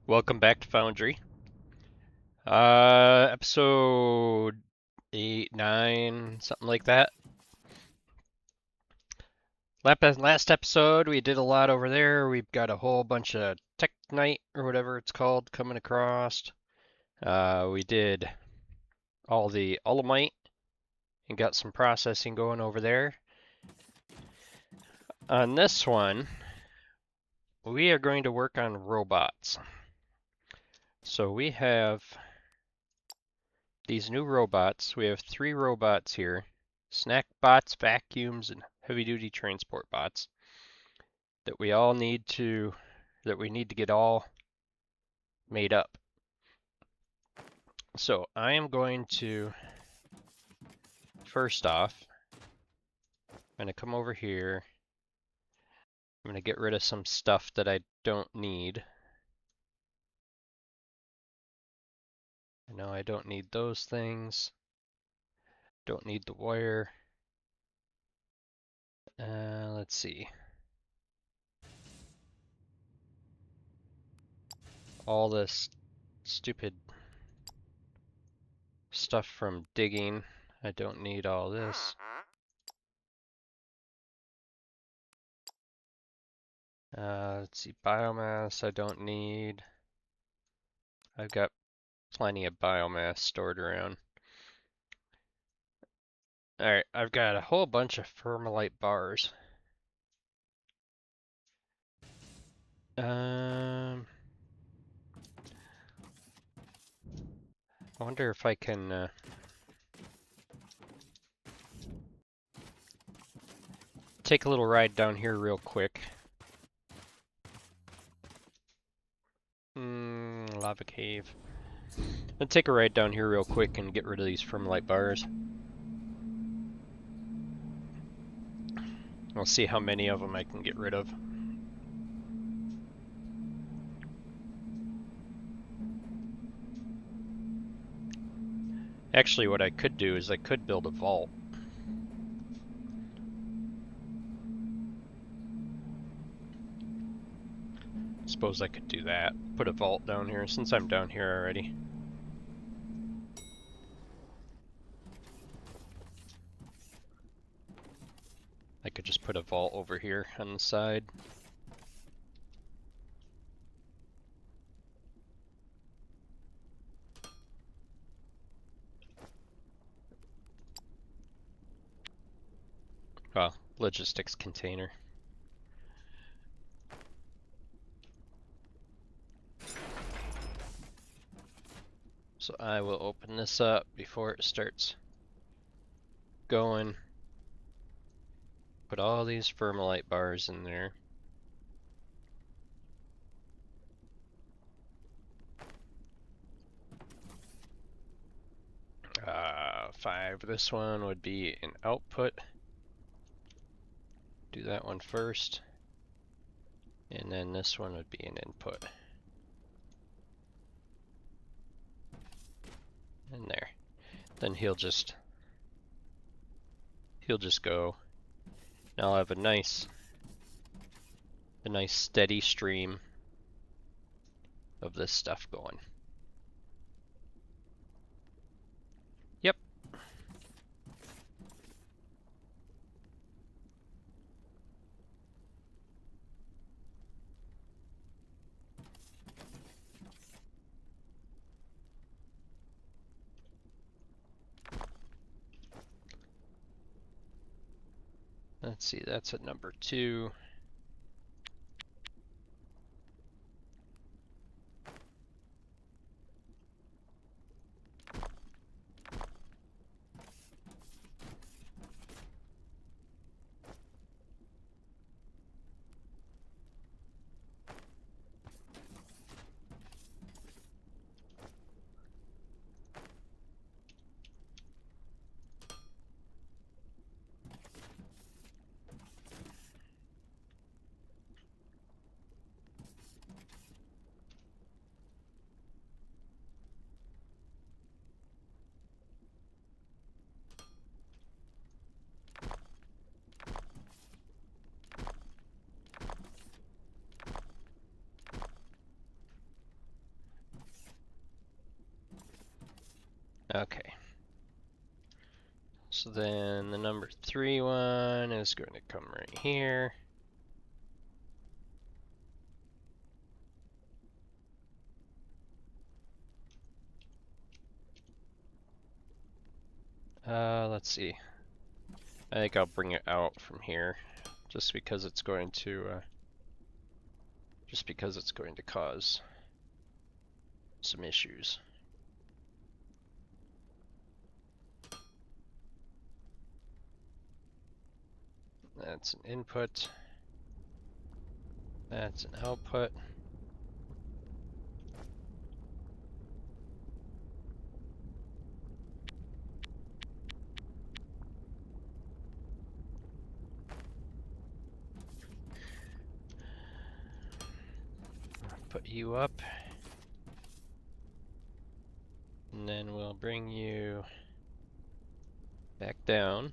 Welcome back to Foundry. Episode 8, 9, something like that. Last episode, we did a lot over there. We've got a whole bunch of Tech-Nite, or whatever it's called, coming across. We did all the Olamite and got some processing going over there. On this one, we are going to work on robots. So we have these new robots. We have 3 robots here. Snack bots, vacuums, and heavy-duty transport bots that we need to get all made up. So I am going to, first off, I'm going to come over here. I'm going to get rid of some stuff that I don't need. I know I don't need those things. Don't need the wire. Let's see. All this stupid stuff from digging. I don't need all this. Let's see, biomass I don't need. I've got plenty of biomass stored around. Alright, I've got a whole bunch of Fermalite bars. I wonder if I can take a little ride down here real quick. Lava cave. Let's take a ride down here real quick and get rid of these Fermalite bars. We'll see how many of them I can get rid of. Actually, what I could do is I could build a vault. Suppose I could do that. Put a vault down here since I'm down here already. I could just put a vault over here on the side. Well, logistics container. So I will open this up before it starts going. Put all these Fermalite bars in there. Five. This one would be an output. Do that one first. And then this one would be an input. And there. Then he'll just go. Now I'll have a nice steady stream of this stuff going. Yep. Let's see, that's at number 2. Okay. So then the number 3 one is going to come right here. Let's see. I think I'll bring it out from here, just because it's going to cause some issues. That's an input. That's an output. Put you up. And then we'll bring you back down.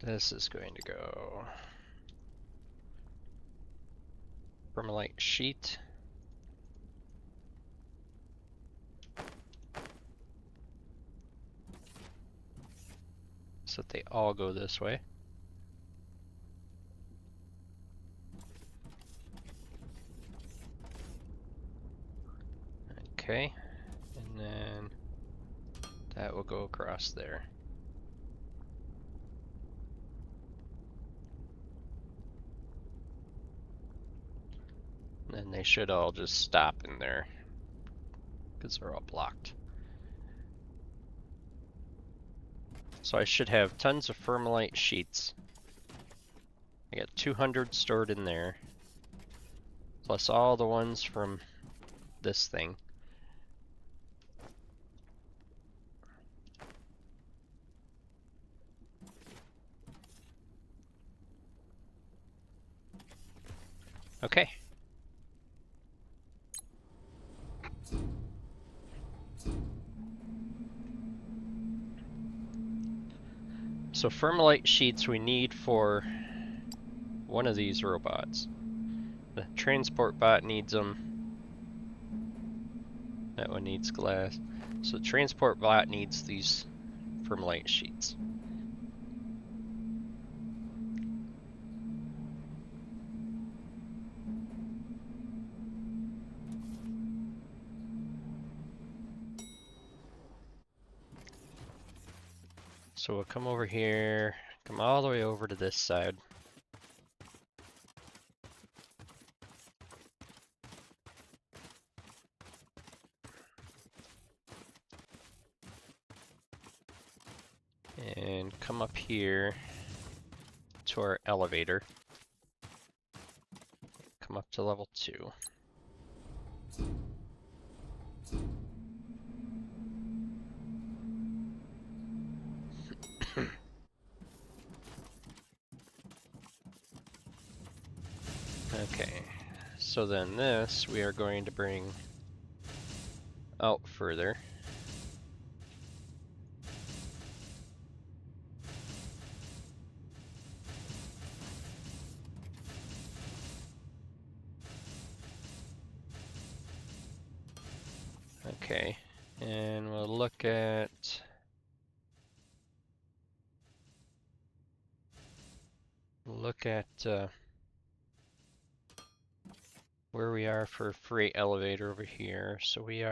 This is going to go permalite sheet. So that they all go this way. Okay, and then that will go across there. And then they should all just stop in there, because they're all blocked. So I should have tons of permalite sheets. I got 200 stored in there, plus all the ones from this thing. Okay. So permalite sheets we need for one of these robots. The transport bot needs them. That one needs glass. So the transport bot needs these permalite sheets. So we'll come over here, come all the way over to this side. And come up here to our elevator. Come up to level 2. Okay, so then this we are going to bring out further. Okay, and we'll look at where we are for freight elevator over here. So we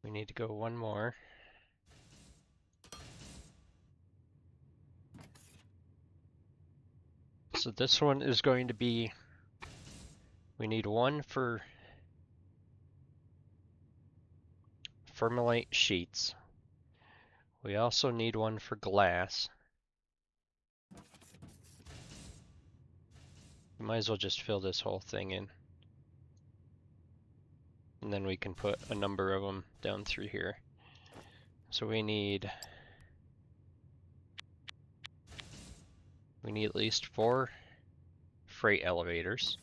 need to go one more. So this one is going to be, we need one for Fermilite sheets. We also need one for glass. We might as well just fill this whole thing in. And then we can put a number of them down through here. So we need at least 4 freight elevators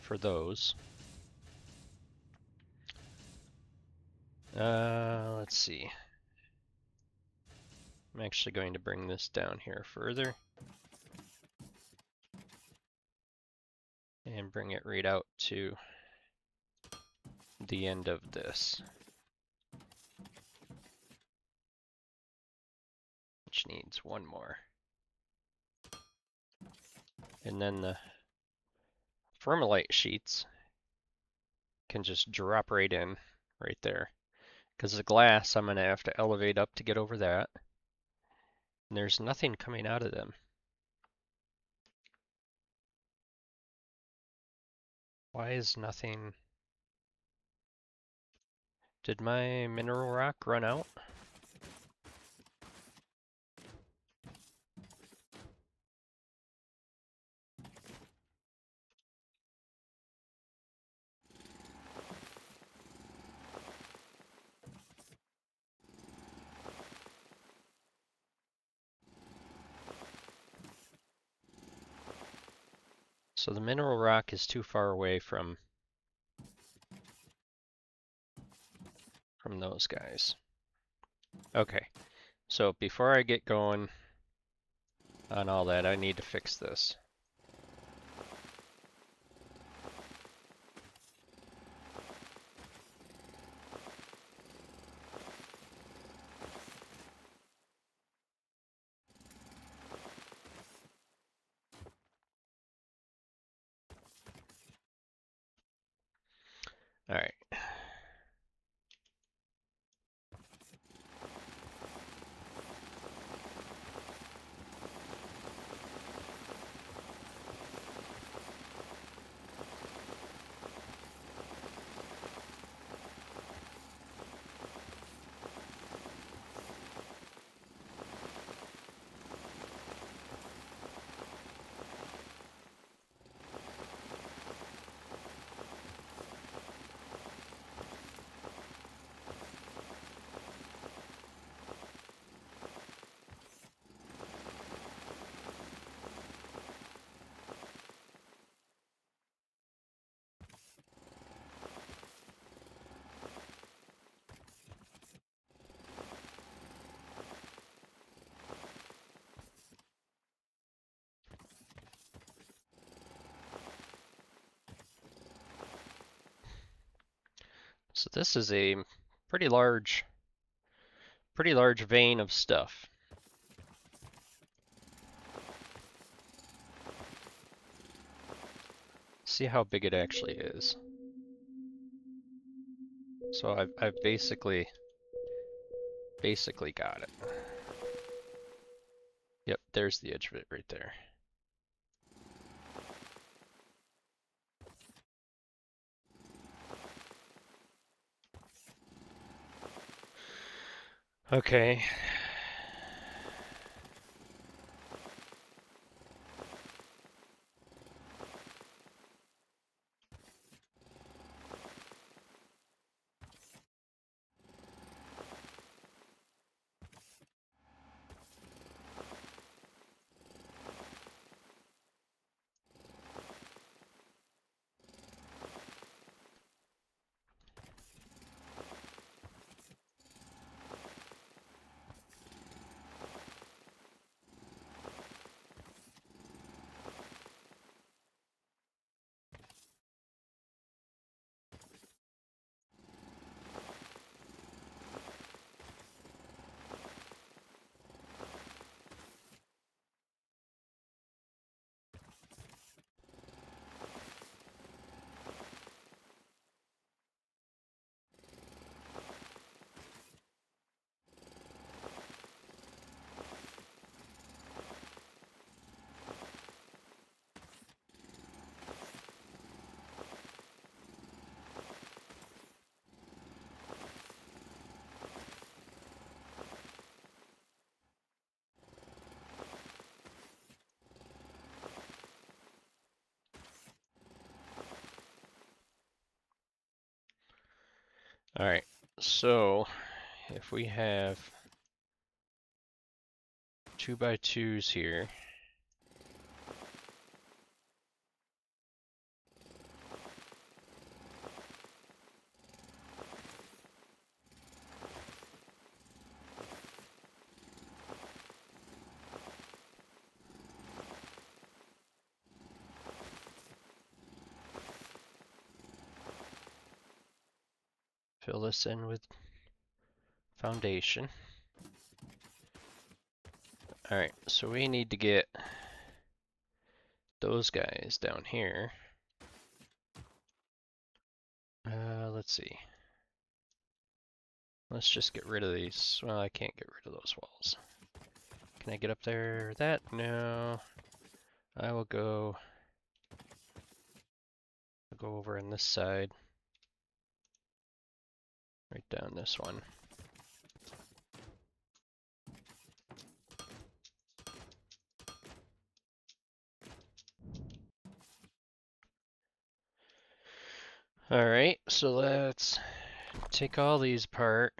for those. Let's see. I'm actually going to bring this down here further. And bring it right out to the end of this. Which needs one more. And then the Fermilite sheets can just drop right in, right there. Because the glass, I'm going to have to elevate up to get over that. And there's nothing coming out of them. Why is nothing... Did my mineral rock run out? So the mineral rock is too far away from those guys. Okay, so before I get going on all that, I need to fix this. All right. So this is a pretty large vein of stuff. See how big it actually is. So I've basically got it. Yep, there's the edge of it right there. Okay. All right, so if we have 2x2s here, fill this in with foundation. All right, so we need to get those guys down here. Let's see. Let's just get rid of these. Well, I can't get rid of those walls. Can I get up there? That? No. I will go. I'll go over on this side. Right down this one. Alright, so let's take all these apart.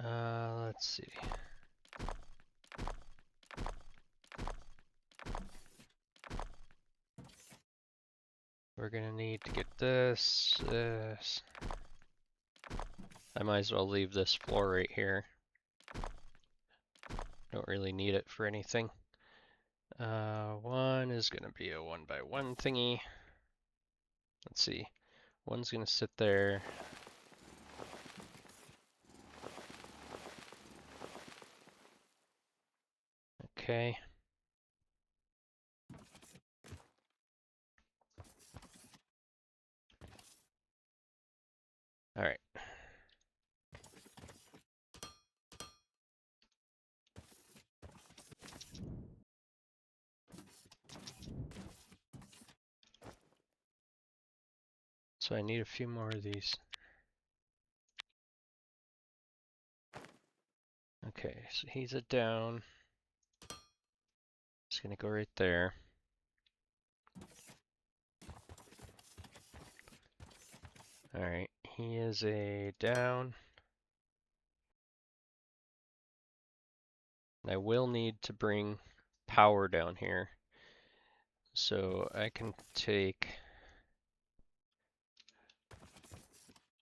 Let's see. We're gonna need to get this. I might as well leave this floor right here. Don't really need it for anything. One is gonna be a 1x1 thingy. Let's see. One's gonna sit there. Okay. Alright. So I need a few more of these. Okay, so he's a down. Just gonna go right there. Alright, he is a down. I will need to bring power down here. So I can take,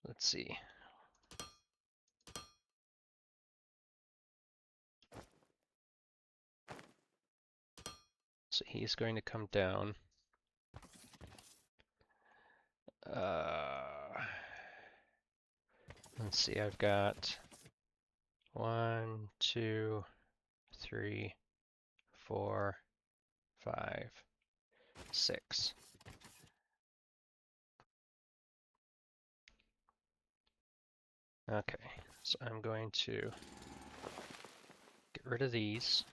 let's see. So he's going to come down. Let's see, I've got 1, 2, 3, 4, 5, 6. Okay, so I'm going to get rid of these.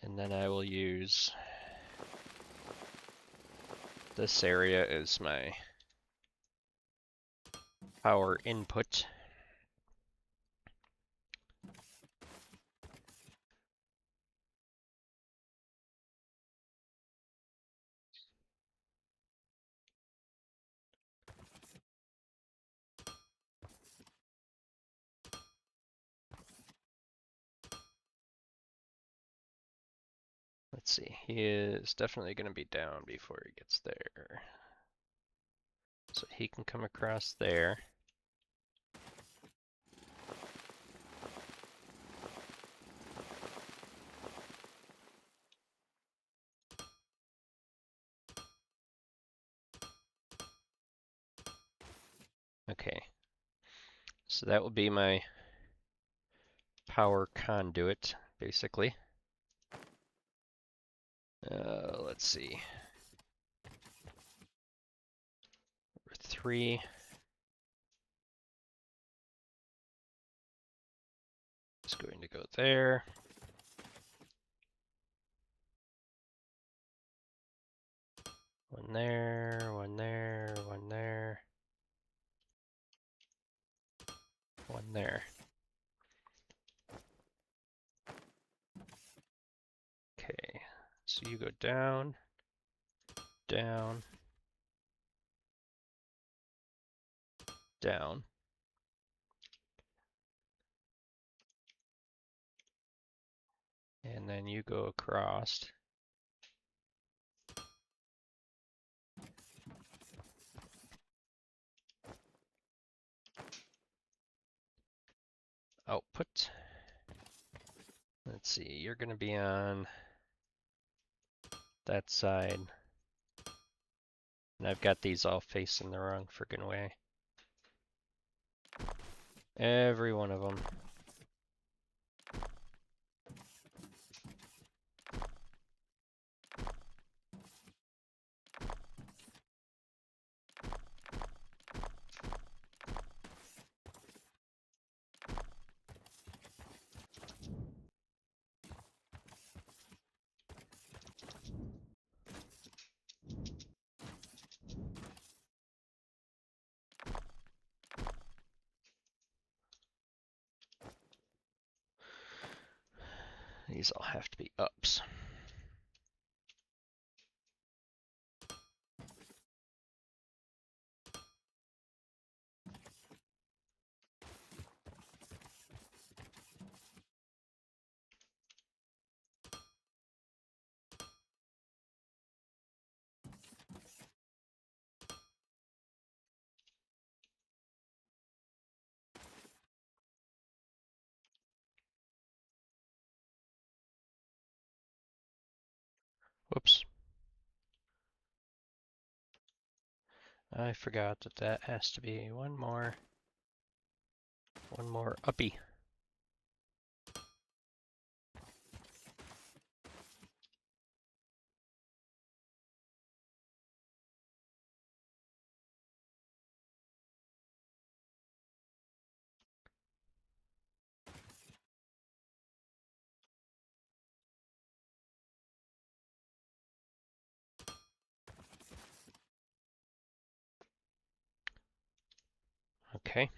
And then I will use this area as my power input. Let's see, he is definitely going to be down before he gets there. So he can come across there. Okay, so that will be my power conduit, basically. Let's see. Number 3. Is going to go there. One there, one there, one there, one there. Okay, so you go down, down, down. And then you go across. Output. Let's see, you're going to be on that side. And I've got these all facing the wrong freaking way. Every one of them. These all have to be ups. Whoops. I forgot that that has to be one more uppy. Okay.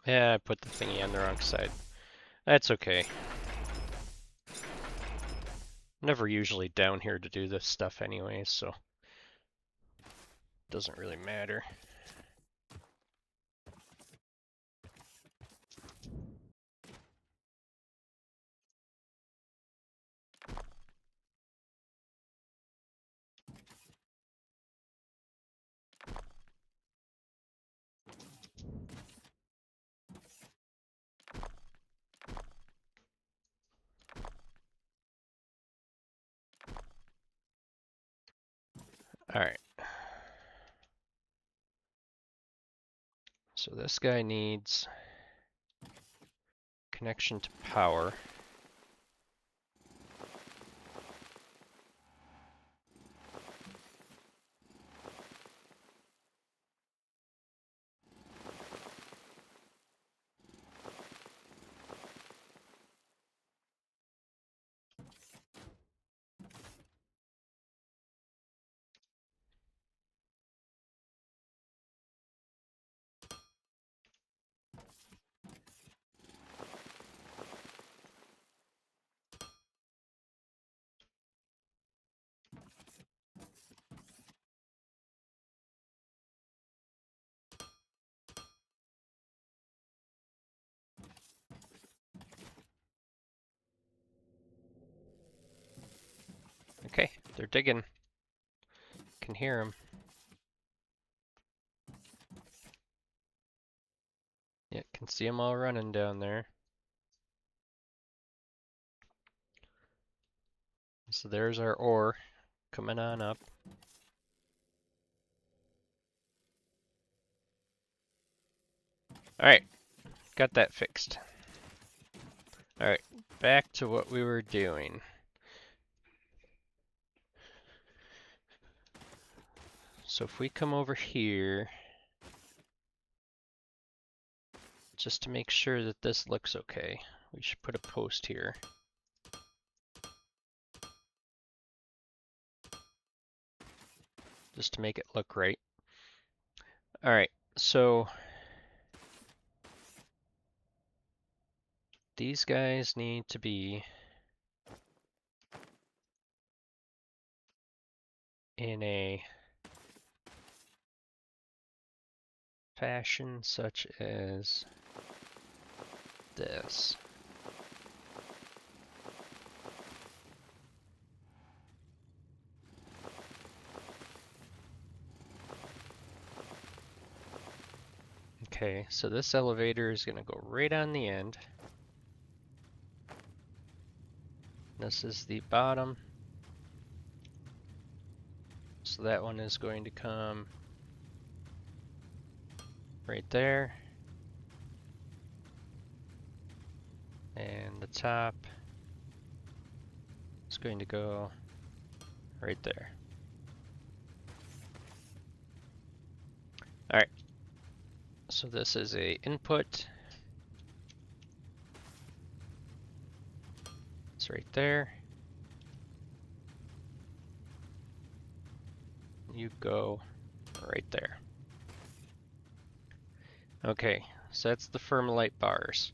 Yeah, I put the thingy on the wrong side. That's okay. I'm never usually down here to do this stuff anyway, so it doesn't really matter. Alright. So this guy needs connection to power. They're digging. Can hear them. Yeah, can see them all running down there. So there's our ore coming on up. Alright, got that fixed. Alright, back to what we were doing. So if we come over here, just to make sure that this looks okay, we should put a post here. Just to make it look right. Alright, so these guys need to be in a fashion such as this. Okay, so this elevator is going to go right on the end. This is the bottom. So that one is going to come right there. And the top is going to go right there. Alright, so this is a input. It's right there. You go right there. Okay, so that's the Firmolite bars.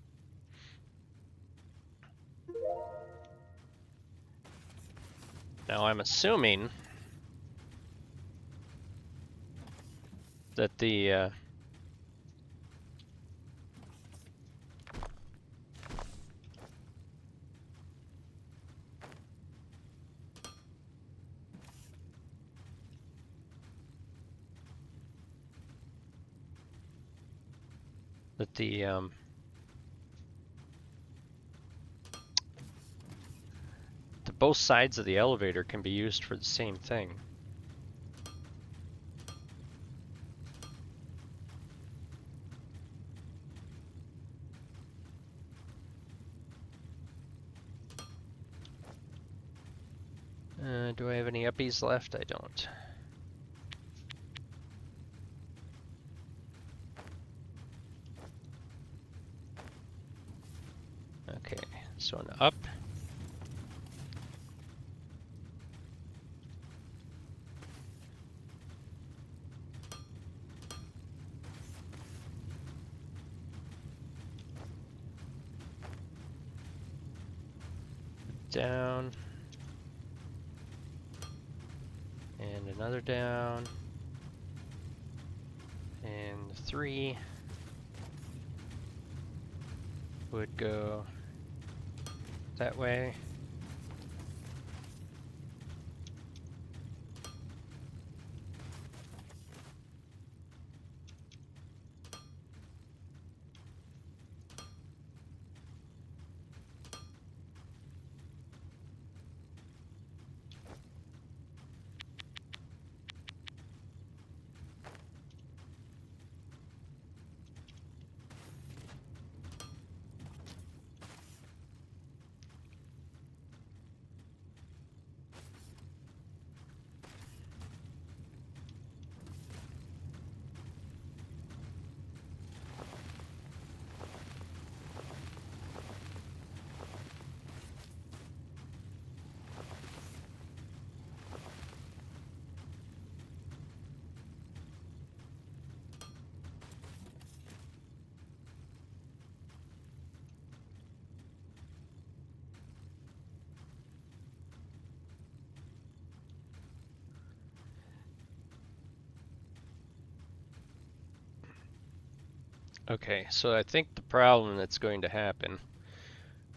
Now I'm assuming that the both sides of the elevator can be used for the same thing. Do I have any uppies left? I don't. Okay, so an up. Down. And another down. And 3 would go that way. Okay, so I think the problem that's going to happen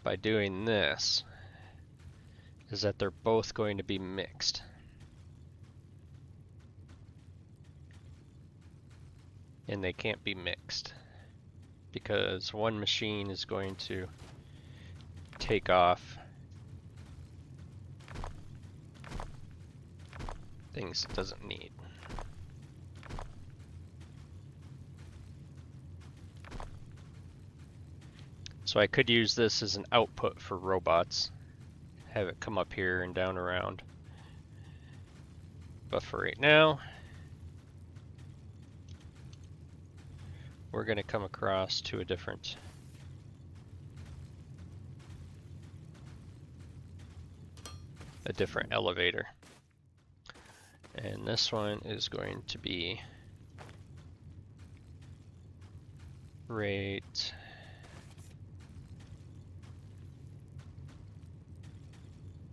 by doing this is that they're both going to be mixed. and they can't be mixed because one machine is going to take off things it doesn't need. So I could use this as an output for robots, have it come up here and down around. But for right now, we're going to come across to a different elevator. And this one is going to be right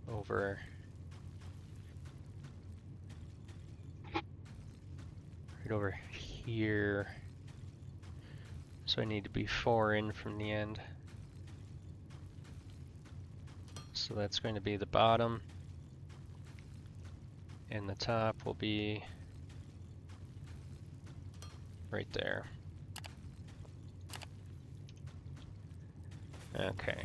over here. So I need to be 4 in from the end. So that's going to be the bottom, and the top will be right there. Okay.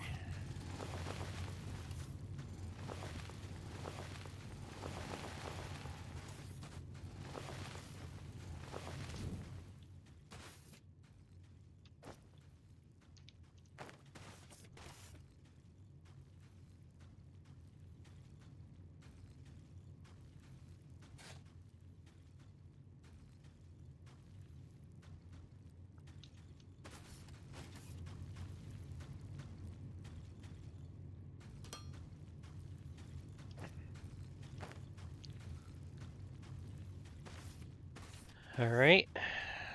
Alright,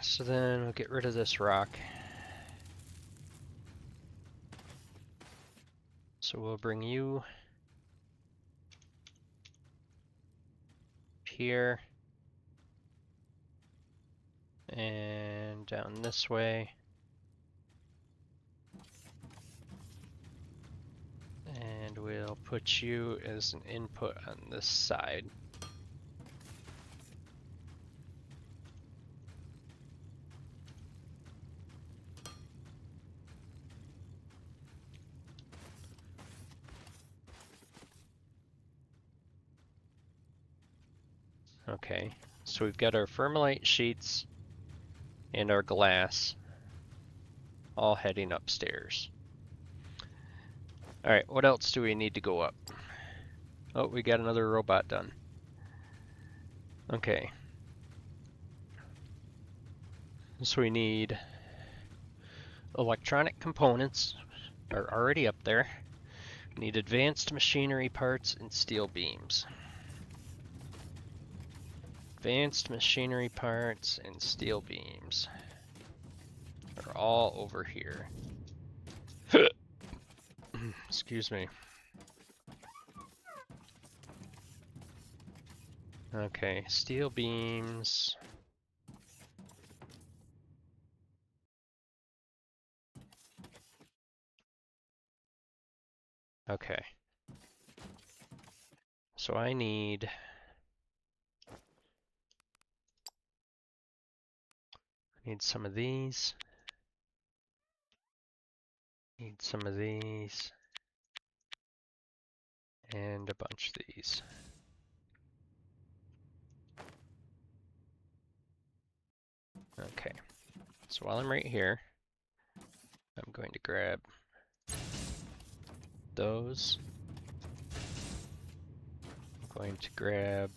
so then we'll get rid of this rock. So we'll bring you here and down this way. And we'll put you as an input on this side. Okay, so we've got our Thermalite sheets and our glass all heading upstairs. Alright, what else do we need to go up? Oh, we got another robot done. Okay. So we need electronic components are already up there. We need advanced machinery parts and steel beams. Advanced machinery parts and steel beams are all over here. Excuse me. Okay, steel beams. Okay. So I need some of these. Need some of these. And a bunch of these. Okay. So while I'm right here, I'm going to grab those. I'm going to grab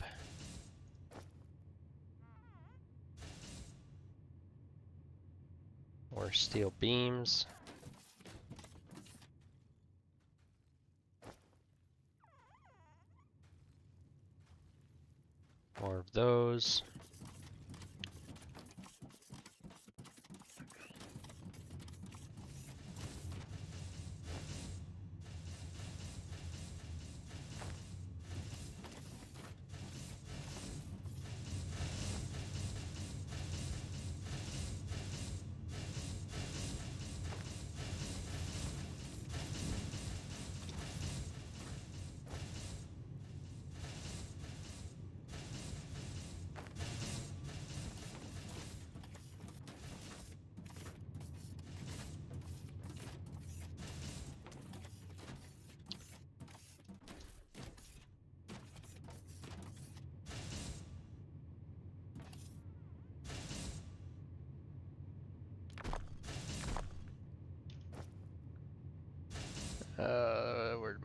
more steel beams. More of those.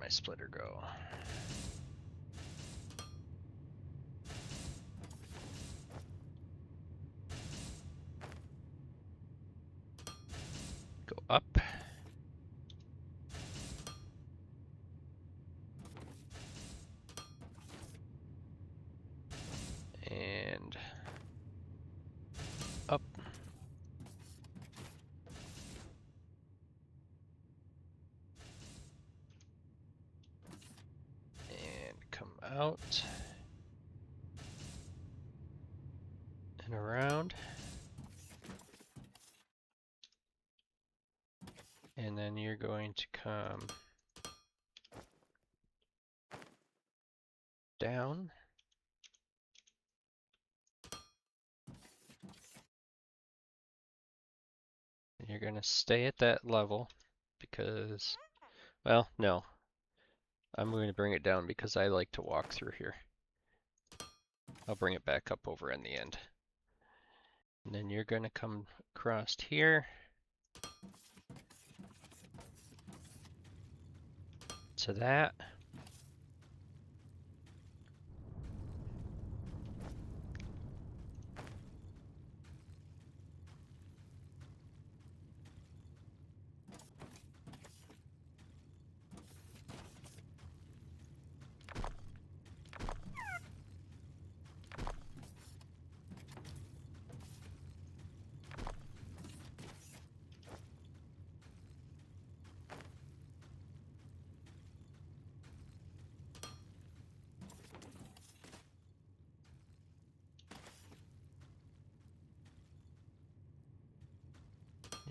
my splitter go? Go up. And up. And come out. And around. And then you're going to come down. And you're going to stay at that level because, well, no. I'm going to bring it down because I like to walk through here. I'll bring it back up over in the end. And then you're going to come across here to that.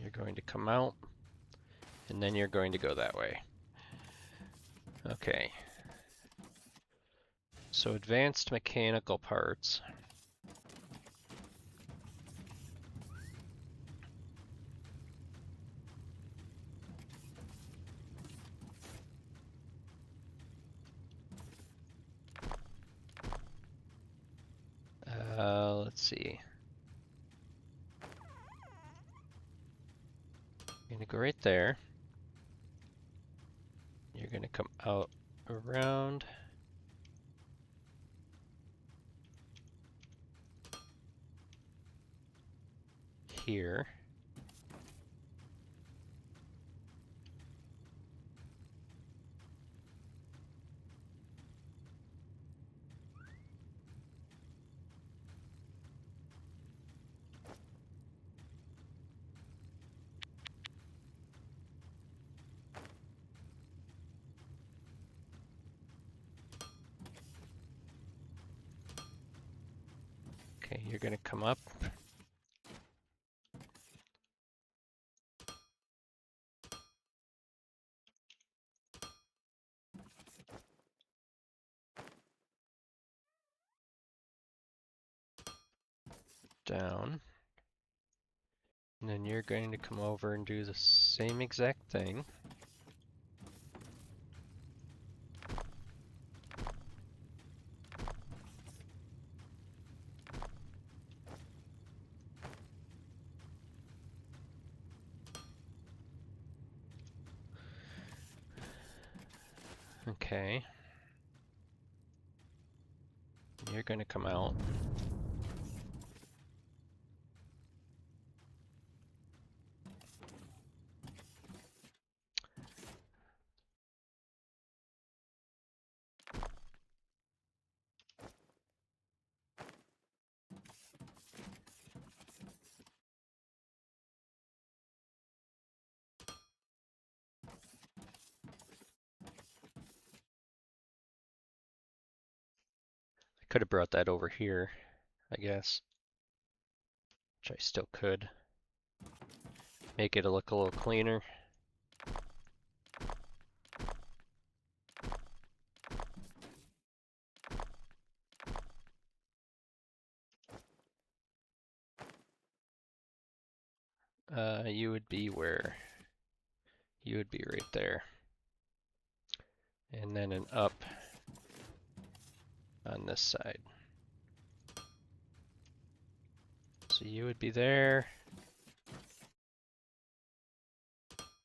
You're going to come out, and then you're going to go that way. Okay. So advanced mechanical parts. Let's see. You're gonna go right there. You're gonna come out around. Here. Okay, you're gonna come up. Down. And then you're going to come over and do the same exact thing. Okay. You're going to come out. I could have brought that over here, I guess. Which I still could. Make it look a little cleaner. You would be where? You would be right there. And then an up on this side. So you would be there,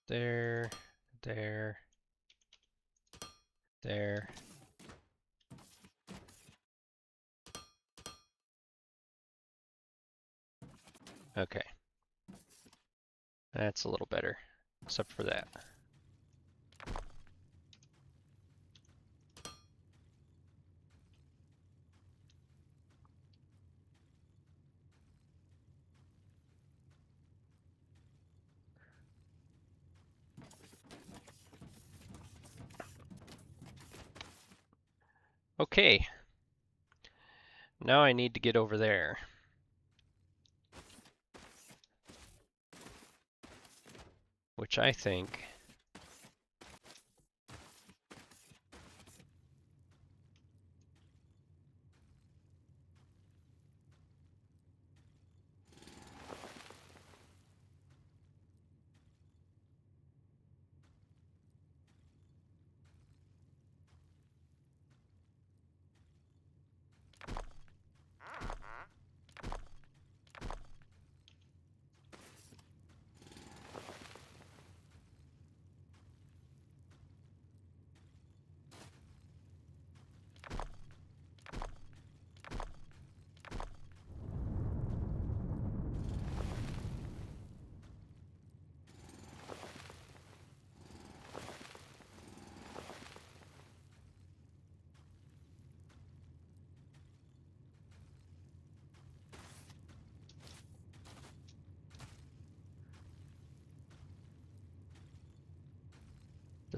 there, there, There. Okay. That's a little better, except for that. Okay. Now I need to get over there. Which I think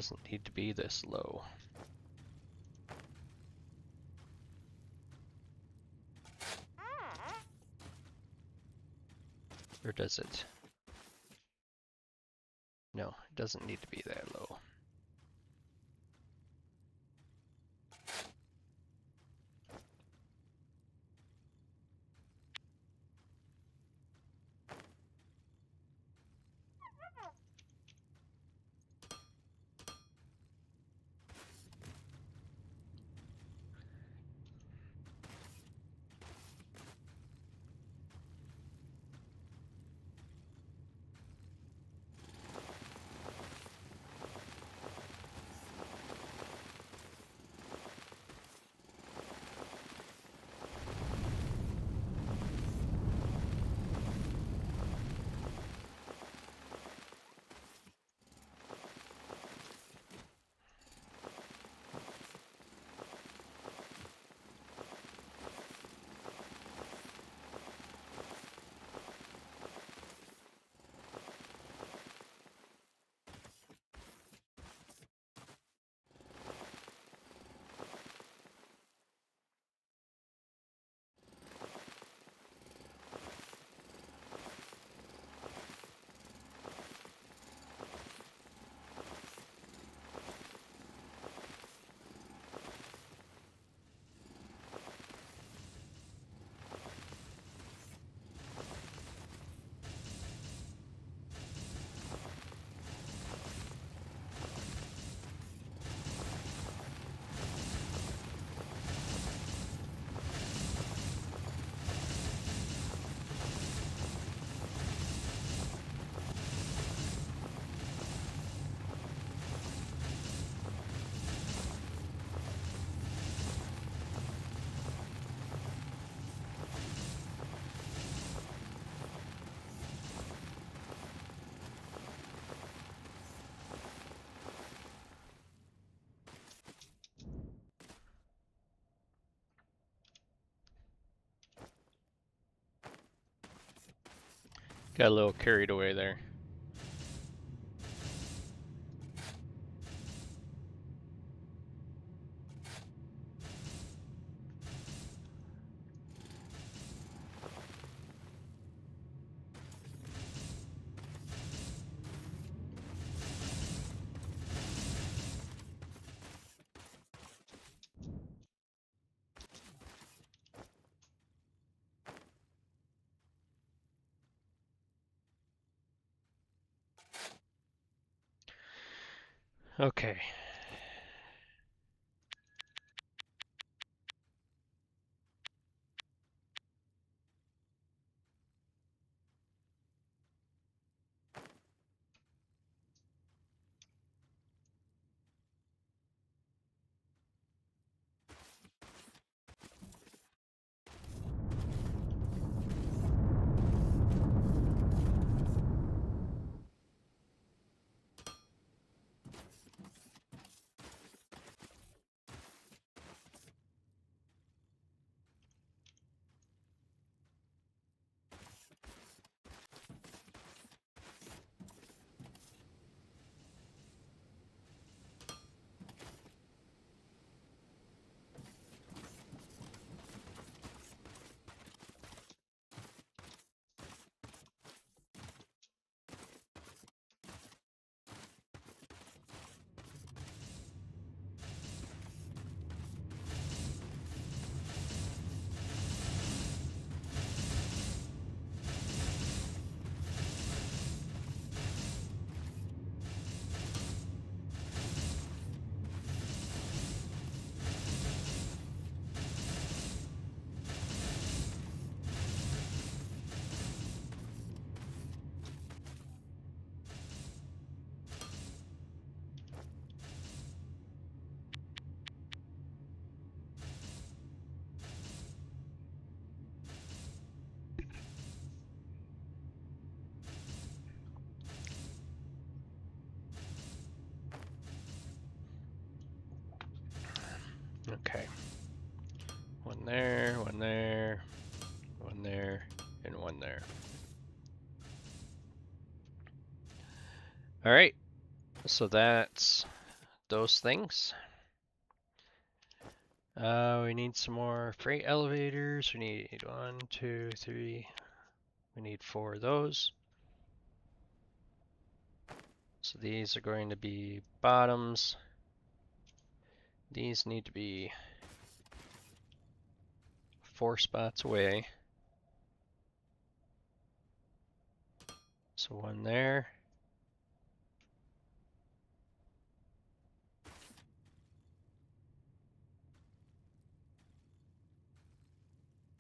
doesn't need to be this low. Or does it? No, it doesn't need to be that low. Got a little carried away there. Okay. Okay. One there, one there, one there, and one there. All right. So that's those things. We need some more freight elevators. We need 1, 2, 3. We need 4 of those. So these are going to be bottoms. These need to be 4 spots away. So one there.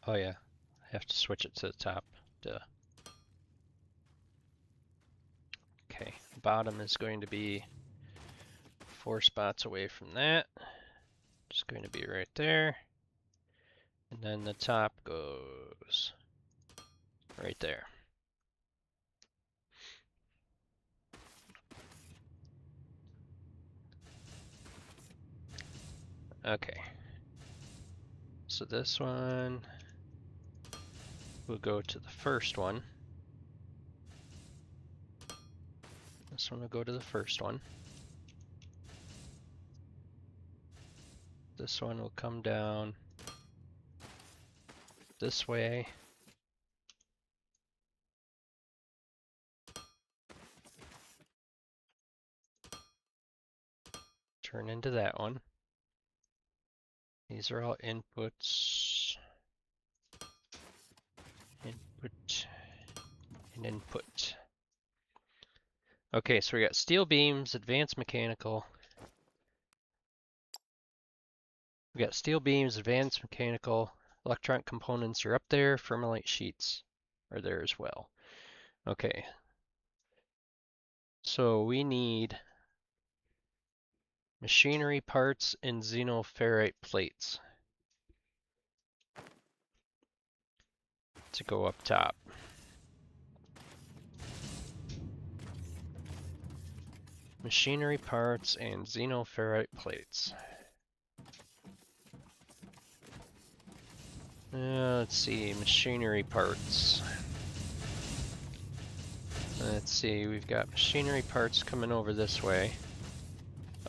Oh yeah, I have to switch it to the top. Duh. Okay, bottom is going to be 4 spots away from that. Just going to be right there. And then the top goes right there. Okay. So this one will go to the first one. This one will go to the first one. This one will come down this way. Turn into that one. These are all inputs. Input and input. Okay, so we got steel beams, advanced mechanical. We got steel beams, advanced mechanical, electronic components are up there, Fermilite sheets are there as well. Okay. So we need machinery parts and xenoferrite plates to go up top. Machinery parts and xenoferrite plates. Let's see, machinery parts. Let's see, we've got machinery parts coming over this way.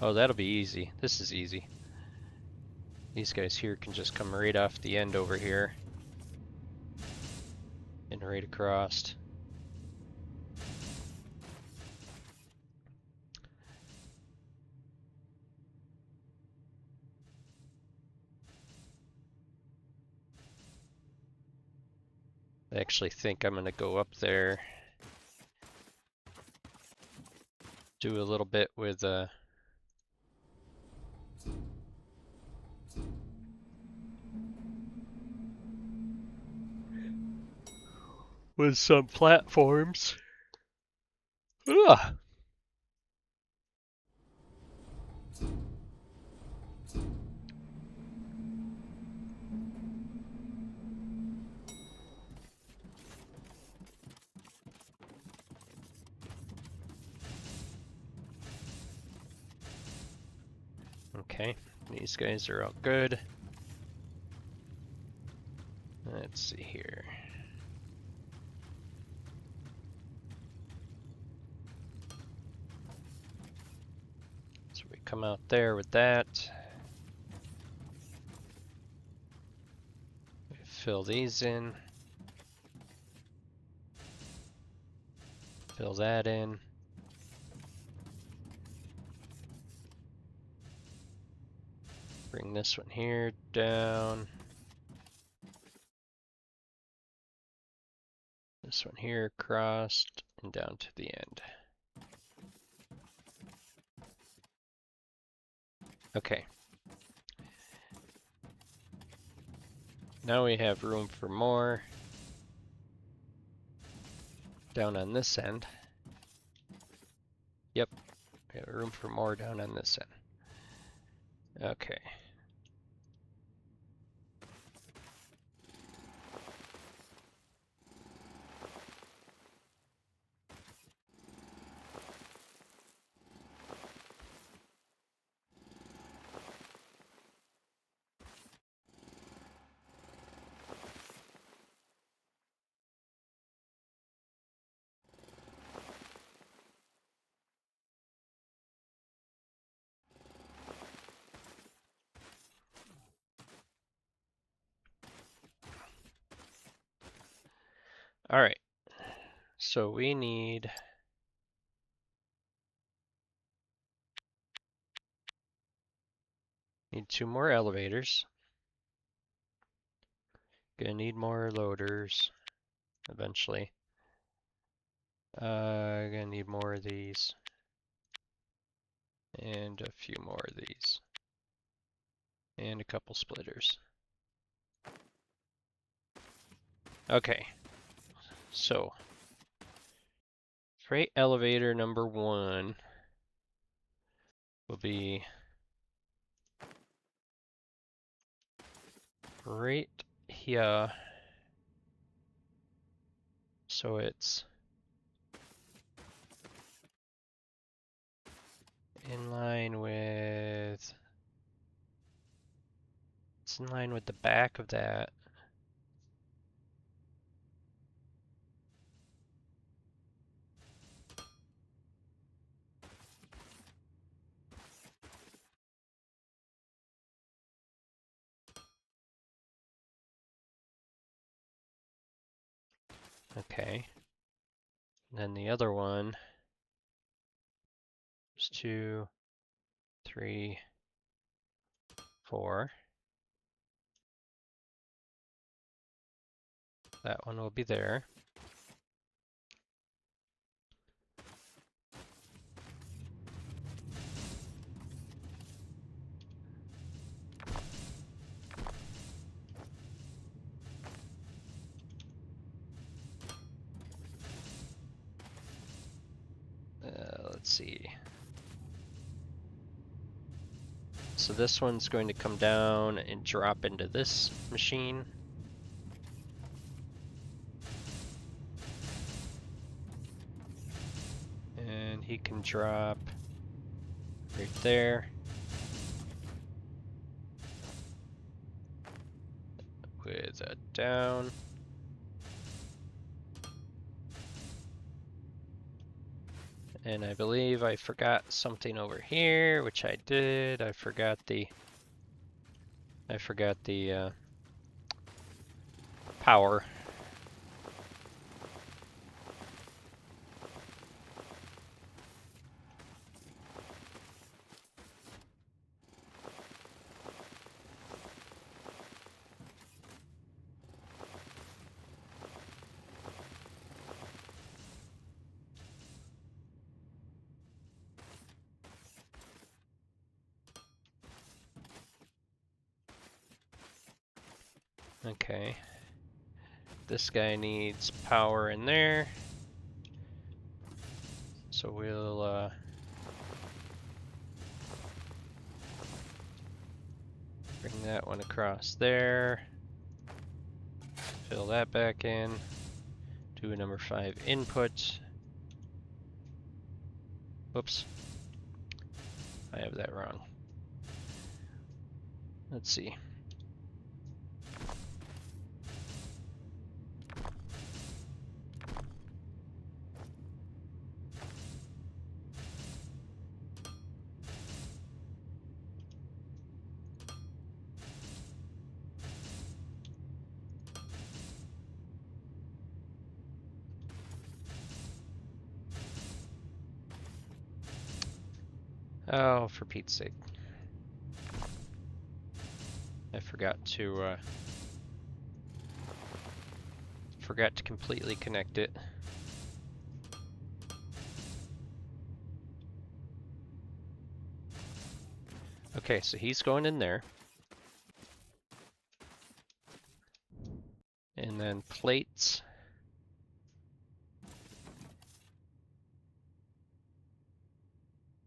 Oh, that'll be easy. This is easy. These guys here can just come right off the end over here. And right across. I actually think I'm going to go up there. Do a little bit with some platforms. Ugh. Okay, these guys are all good. Let's see here. So we come out there with that. We fill these in. Fill that in. Bring this one here down. This one here crossed and down to the end. Okay. Now we have room for more down on this end. Yep, we have room for more down on this end. Okay. All right. So we need two more elevators. Gonna need more loaders eventually. Gonna need more of these. And a few more of these. And a couple splitters. Okay. So, freight elevator number 1 will be right here. So it's in line with, it's in line with the back of that. Okay. And then the other one is 2, 3, 4. That one will be there. Let's see. So this one's going to come down and drop into this machine. And he can drop right there. With a down. And I believe I forgot something over here, which I did. I forgot the power. Okay. This guy needs power in there. So we'll bring that one across there. Fill that back in. Do a number 5 input. Whoops. I have that wrong. Let's see. Oh, for Pete's sake. I forgot to completely connect it. Okay, so he's going in there. And then plates.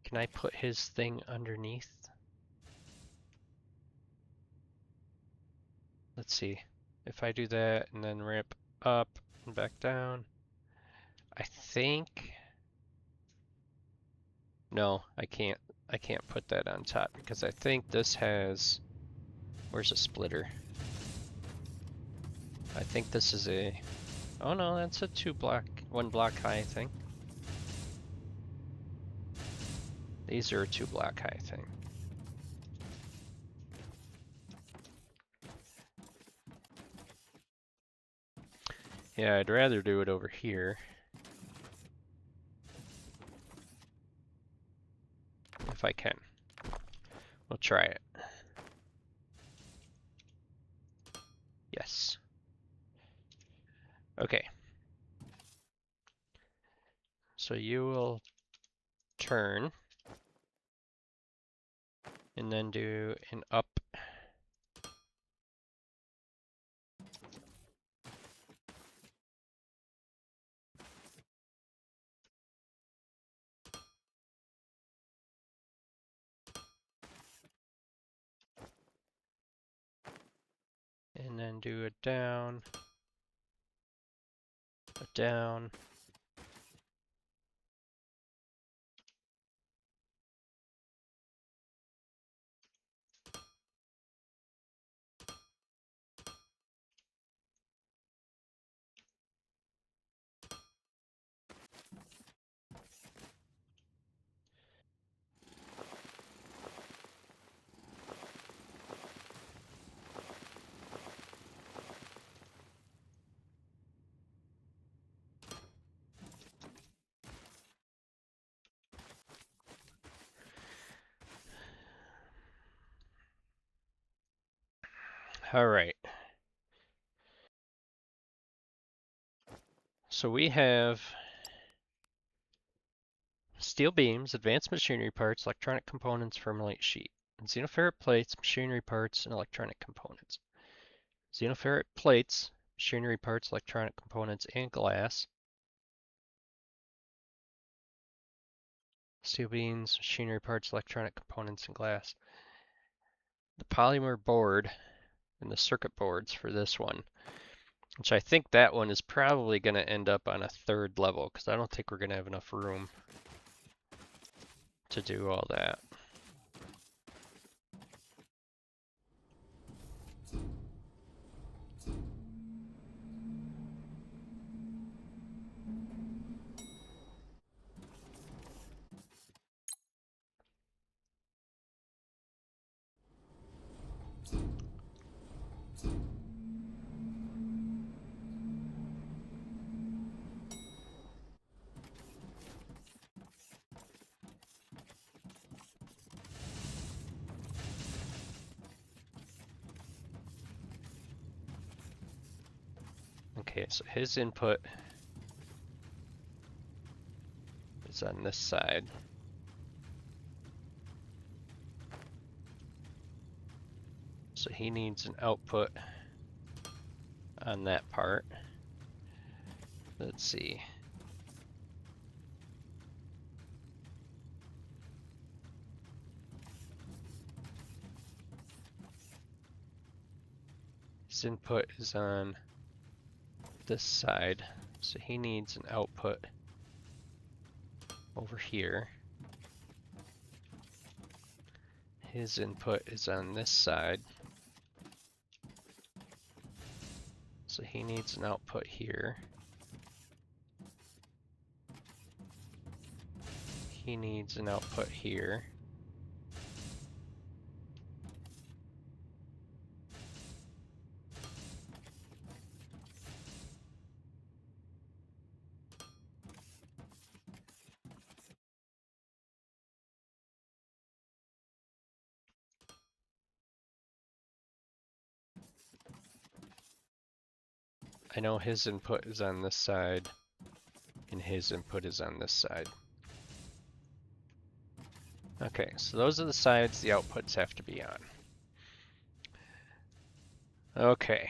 Can I put his thing underneath? Let's see. If I do that and then ramp up and back down. I think... No, I can't put that on top because I think this has... Where's a splitter? I think this is a... Oh no, that's a 1 block high thing. These are a 2 block high thing. Yeah, I'd rather do it over here. If I can. We'll try it. Yes. Okay. So you will turn and then do an up. And then do a down, a down. All right. So we have steel beams, advanced machinery parts, electronic components, ferrite sheet, and xenoferrite plates, machinery parts, and electronic components. Xenoferrite plates, machinery parts, electronic components, and glass. Steel beams, machinery parts, electronic components, and glass. The polymer board and the circuit boards for this one, which I think that one is probably going to end up on a third level because I don't think we're going to have enough room to do all that. Okay, so his input is on this side. So he needs an output on that part. Let's see. His input is on this side, so he needs an output over here. His input is on this side, so he needs an output here. He needs an output here. I know his input is on this side, and his input is on this side. Okay, so those are the sides the outputs have to be on. Okay.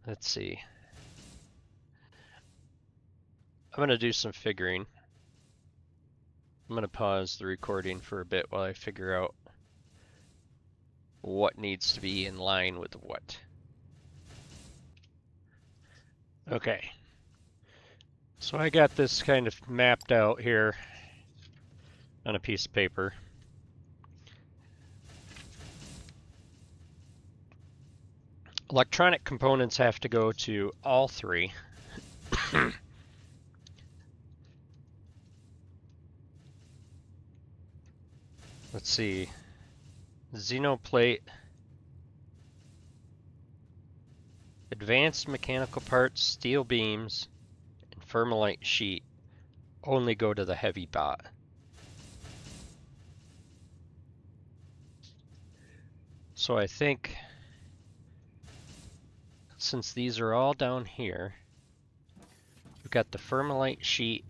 Let's see. I'm going to do some figuring. I'm going to pause the recording for a bit while I figure out what needs to be in line with what. Okay. So I got this kind of mapped out here on a piece of paper. Electronic components have to go to all three. Let's see. Xenoplate, advanced mechanical parts, steel beams, and Thermalite sheet only go to the heavy bot. So I think since these are all down here, we've got the Thermalite sheet.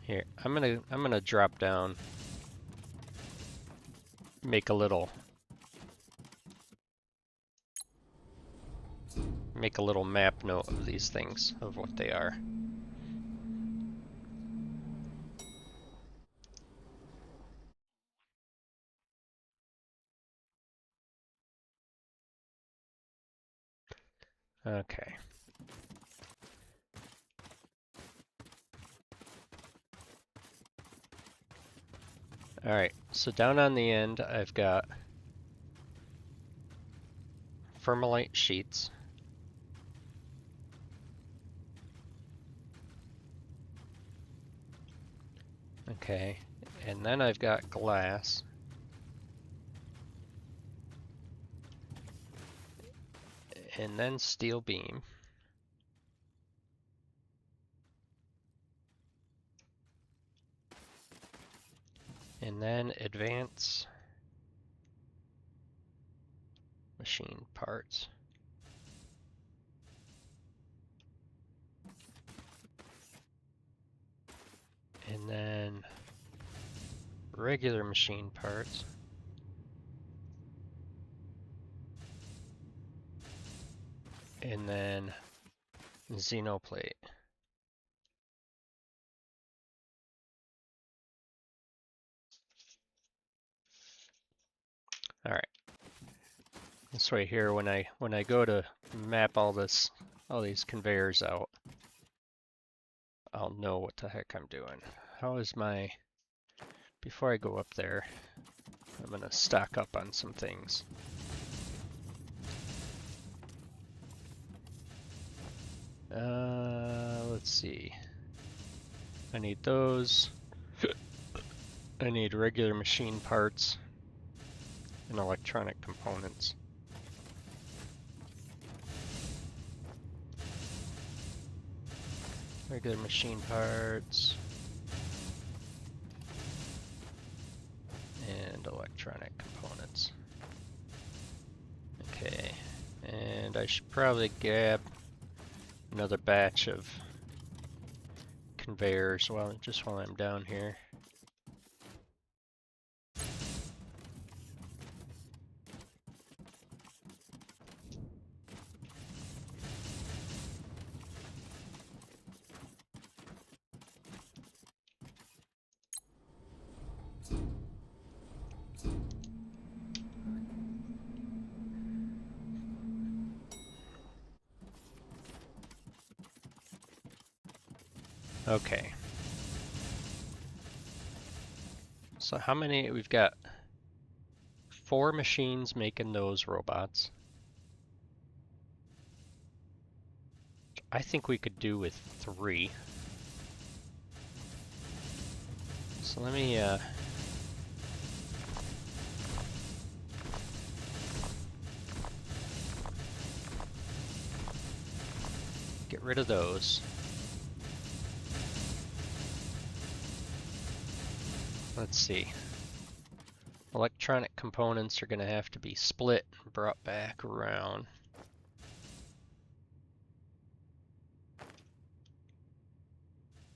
Here, I'm gonna drop down, make a little map note of these things, of what they are. Okay. Alright, so down on the end I've got Thermalite sheets. Okay, and then I've got glass. And then steel beam. And then advance machine parts. And then regular machine parts. And then Xenoplate. All right. This way here, when I go to map all these conveyors out, I'll know what the heck I'm doing. How is my... Before I go up there, I'm gonna stock up on some things. Let's see. I need those. I need regular machine parts and electronic components. Regular machine parts and electronic components. Okay, and I should probably grab another batch of conveyors just while I'm down here. Okay. So how many? We've got 4 machines making those robots. I think we could do with 3. So let me get rid of those. Let's see. Electronic components are going to have to be split and brought back around.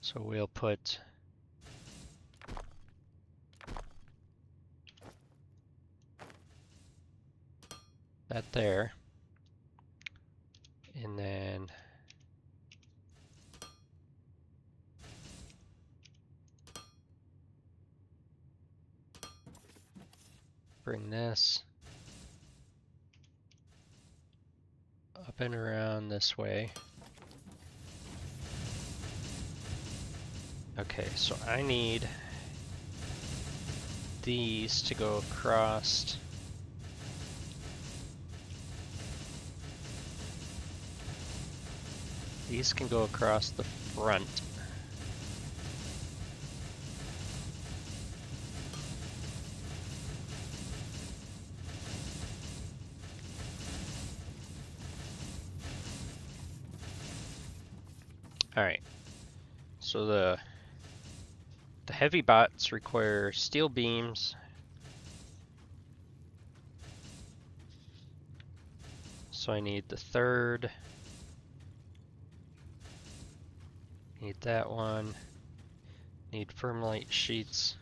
So we'll put that there. And then bring this up and around this way. Okay, so I need these to go across. These can go across the front. Alright, so the heavy bots require steel beams. So I need the third. Need that one. Need firmlite sheets.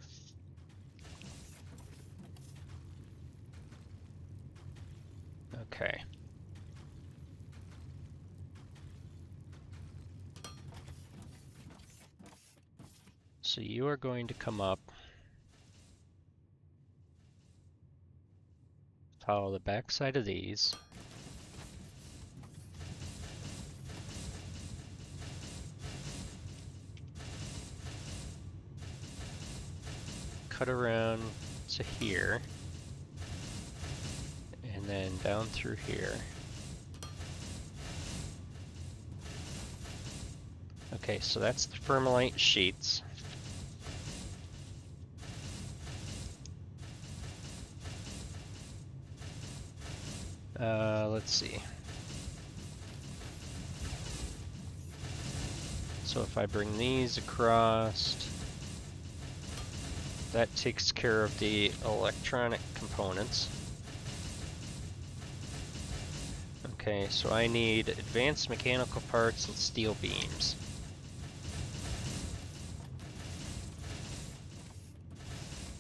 Okay. So you are going to come up, follow the back side of these. Cut around to here. And then down through here. Okay, so that's the firmlite sheets. Let's see. So if I bring these across, that takes care of the electronic components. Okay, so I need advanced mechanical parts and steel beams.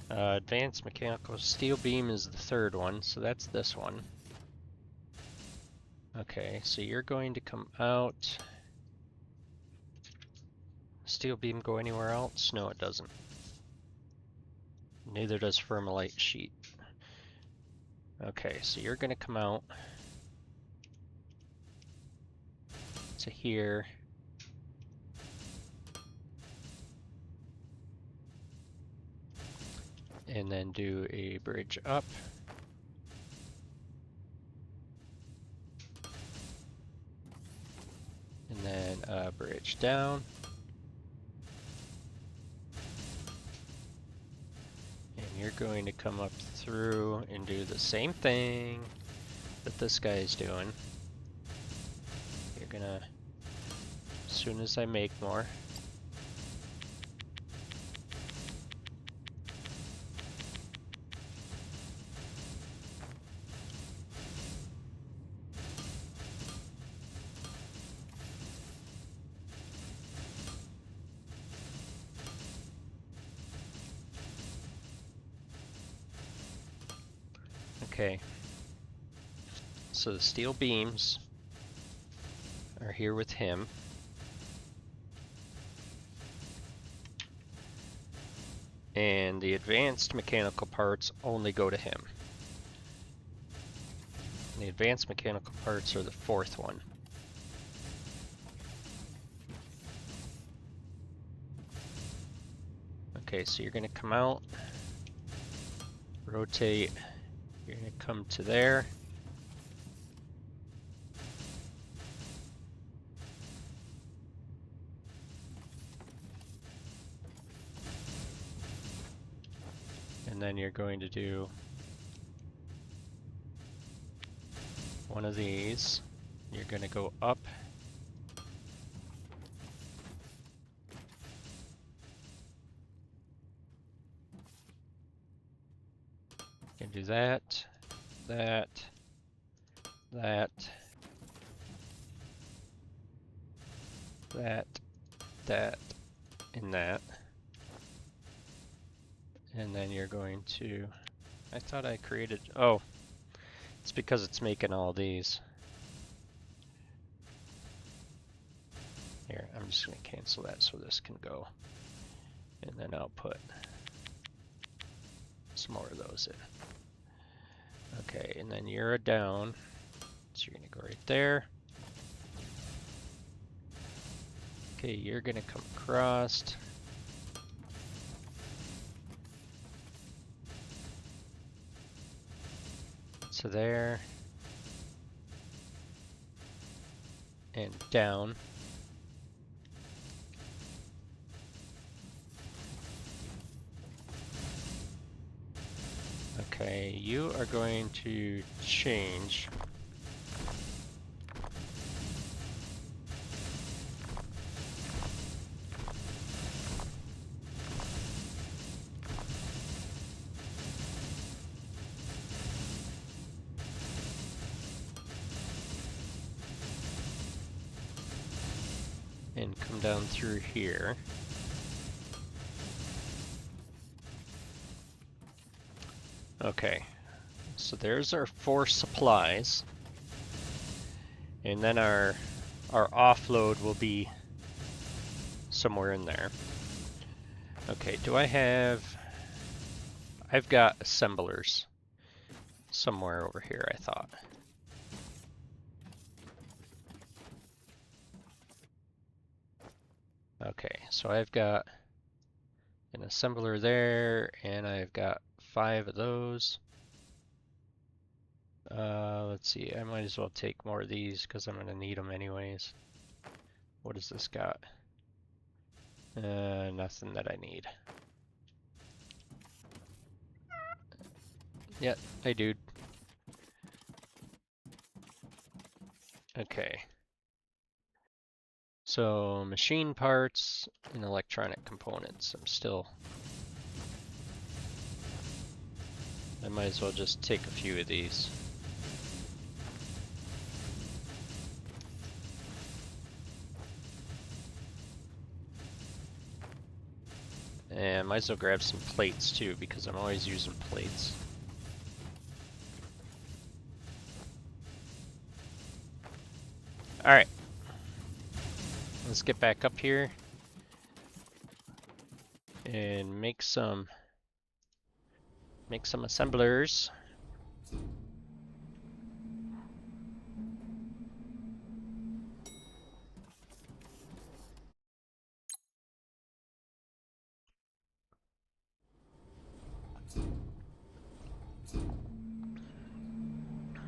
Advanced mechanical steel beam is the third one, so that's this one. Okay, so you're going to come out. Steel beam go anywhere else? No, it doesn't. Neither does firmlite sheet. Okay, so you're going to come out to here. And then do a bridge up. And then a bridge down. And you're going to come up through and do the same thing that this guy is doing. You're gonna, as soon as I make more, okay. So the steel beams are here with him. And the advanced mechanical parts only go to him. And the advanced mechanical parts are the fourth one. Okay, so you're gonna come out, rotate, you're gonna come to there. And then you're going to do one of these. You're going to go up. You can do that, that, that, that, and that. And then you're going to, I thought I created, oh, it's because it's making all these. Here, I'm just going to cancel that so this can go. And then I'll put some more of those in. Okay, and then you're a down. So you're going to go right there. Okay, you're going to come across. To there. And down. Okay, you are going to change. and come down through here. Okay, so there's our 4 supplies, and then our offload will be somewhere in there. Okay, do I have... I've got assemblers somewhere over here, I thought. Okay, so I've got an assembler there, and I've got 5 of those. Let's see, I might as well take more of these because I'm going to need them anyways. What has this got? Nothing that I need. Yeah, hey dude. Okay. So, machine parts and electronic components. I might as well just take a few of these. And I might as well grab some plates too, because I'm always using plates. Alright. Let's get back up here and make some assemblers.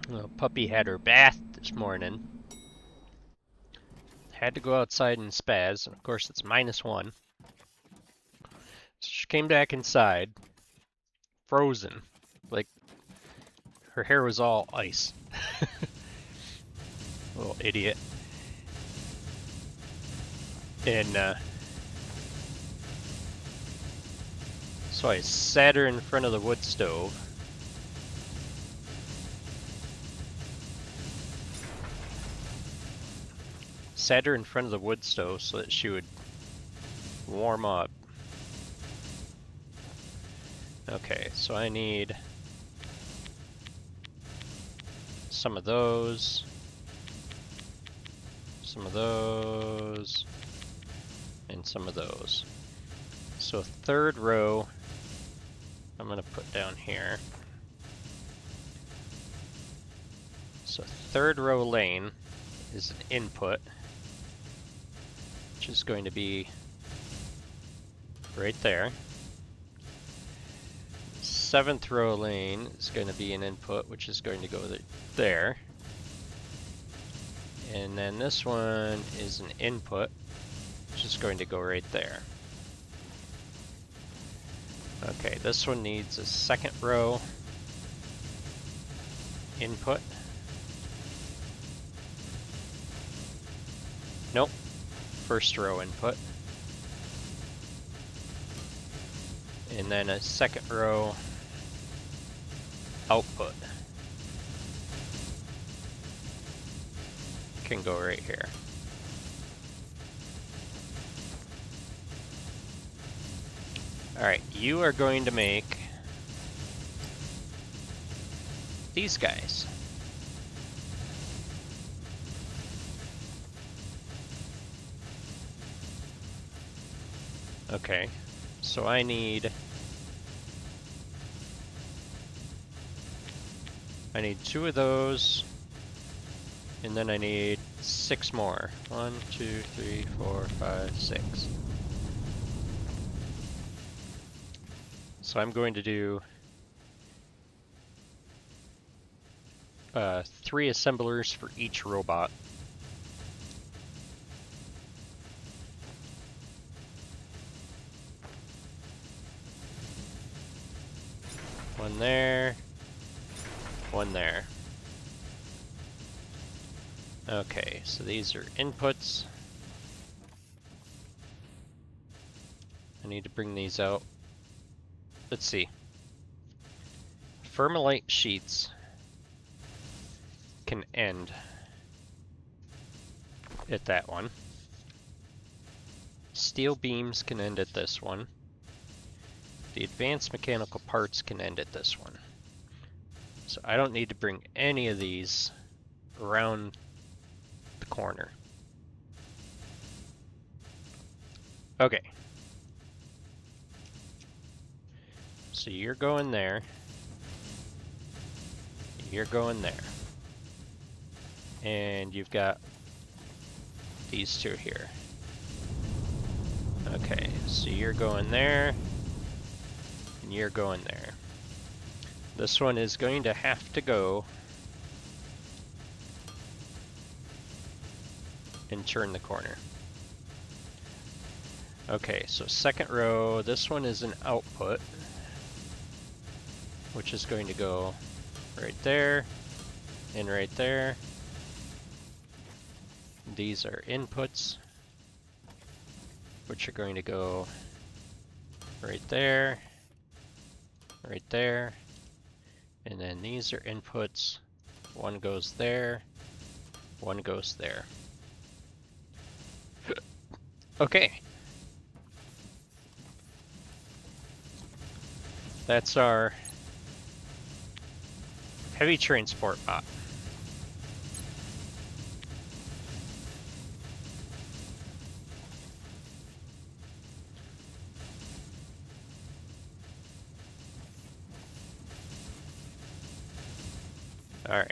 Little puppy had her bath this morning. Had to go outside and spaz, and of course it's -1. So she came back inside, frozen, like her hair was all ice. Little idiot. And so I sat her in front of the wood stove. Sat her in front of the wood stove so that she would warm up. Okay, so I need some of those, some of those, and some of those. So 3rd row, I'm gonna put down here. So 3rd row lane is an input, which is going to be right there. 7th row lane is going to be an input, which is going to go there. And then this one is an input, which is going to go right there. Okay, this one needs a 2nd row input. Nope, 1st row input. And then a 2nd row output. Can go right here. Alright, you are going to make these guys. Okay, so I need 2 of those, and then I need 6 more. 1, 2, 3, 4, 5, 6. So I'm going to do 3 assemblers for each robot. One there, one there. Okay, so these are inputs. I need to bring these out. Let's see. Firmalite sheets can end at that one. steel beams can end at this one. The advanced mechanical parts can end at this one. So I don't need to bring any of these around the corner. Okay. So you're going there. You're going there. And you've got these two here. Okay, so you're going there. And you're going there. This one is going to have to go and turn the corner. Okay, so second row, this one is an output, which is going to go right there and right there. These are inputs, which are going to go right there, right there, and then these are inputs. One goes there, one goes there. Okay. That's our heavy transport bot. All right.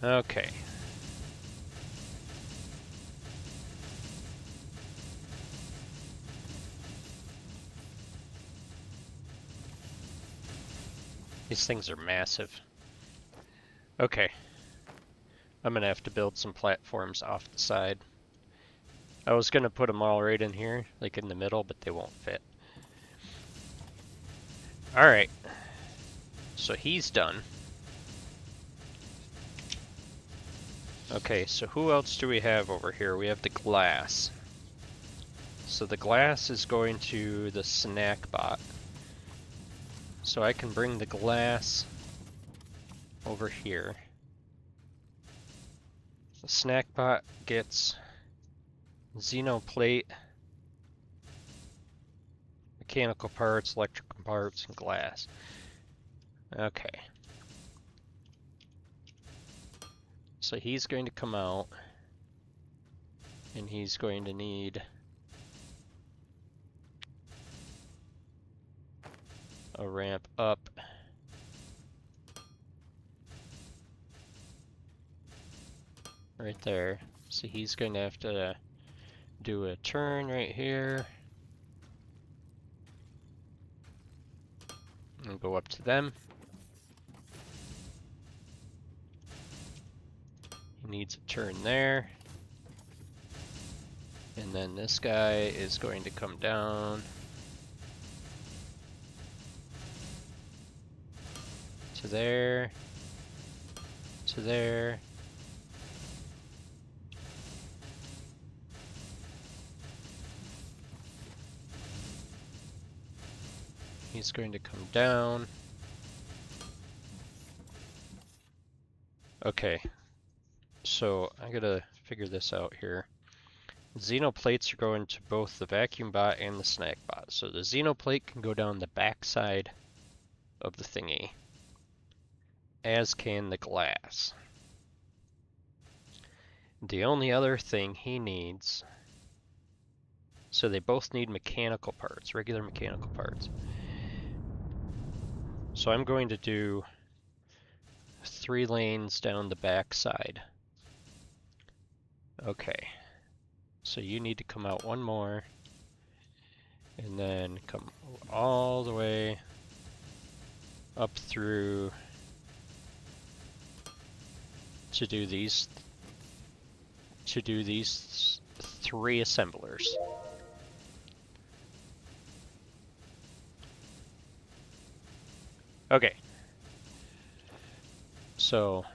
Okay. These things are massive. Okay. I'm gonna have to build some platforms off the side. I was gonna put them all right in here, like in the middle, but they won't fit. Alright. So he's done. Okay, so who else do we have over here? We have the glass. So the glass is going to the snack bot. So I can bring the glass over here. The snack bot gets xenoplate, mechanical parts, electrical parts, and glass. Okay. So he's going to come out, and he's going to need a ramp up. Right there. So he's going to have to do a turn right here. And go up to them. He needs a turn there. And then this guy is going to come down to there, to there. He's going to come down. Okay, so I gotta figure this out here. Xenoplates are going to both the vacuum bot and the snack bot. So the xenoplate can go down the back side of the thingy, as can the glass. The only other thing he needs, so they both need mechanical parts, regular mechanical parts. So I'm going to do 3 lanes down the back side. Okay, so you need to come out one more, and then come all the way up through to do these 3 assemblers. Okay. So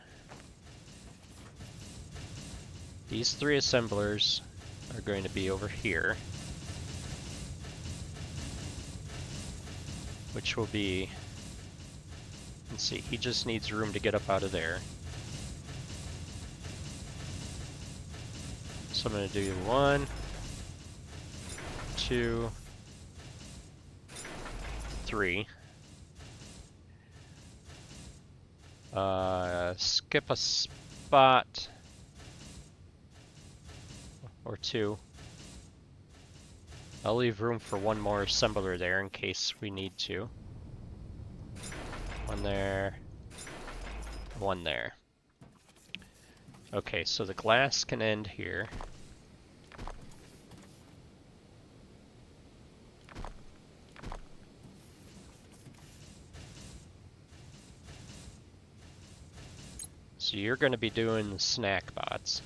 these 3 assemblers are going to be over here. which will be, let's see, he just needs room to get up out of there. So I'm going to do 1, 2, 3. Skip a spot or 2. I'll leave room for 1 more assembler there in case we need to. 1 there, 1 there. Okay, so the glass can end here. So you're going to be doing the snack bots.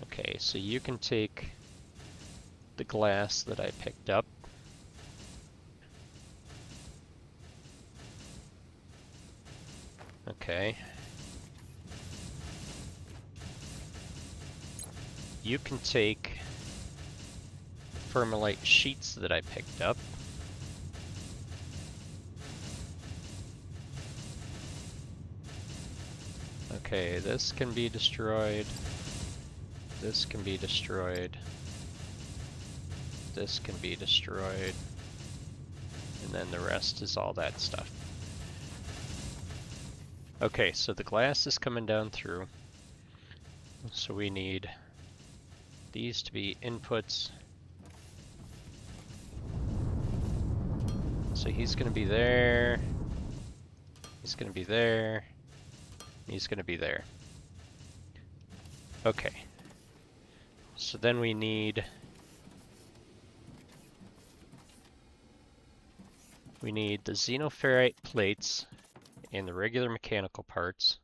Okay, so you can take the glass that I picked up. Okay. You can take Thermalite sheets that I picked up. Okay, this can be destroyed. This can be destroyed. This can be destroyed. And then the rest is all that stuff. Okay, so the glass is coming down through. So we need these to be inputs. So he's going to be there. He's going to be there. He's going to be there. Okay. So then we need the xenoferrite plates and the regular mechanical parts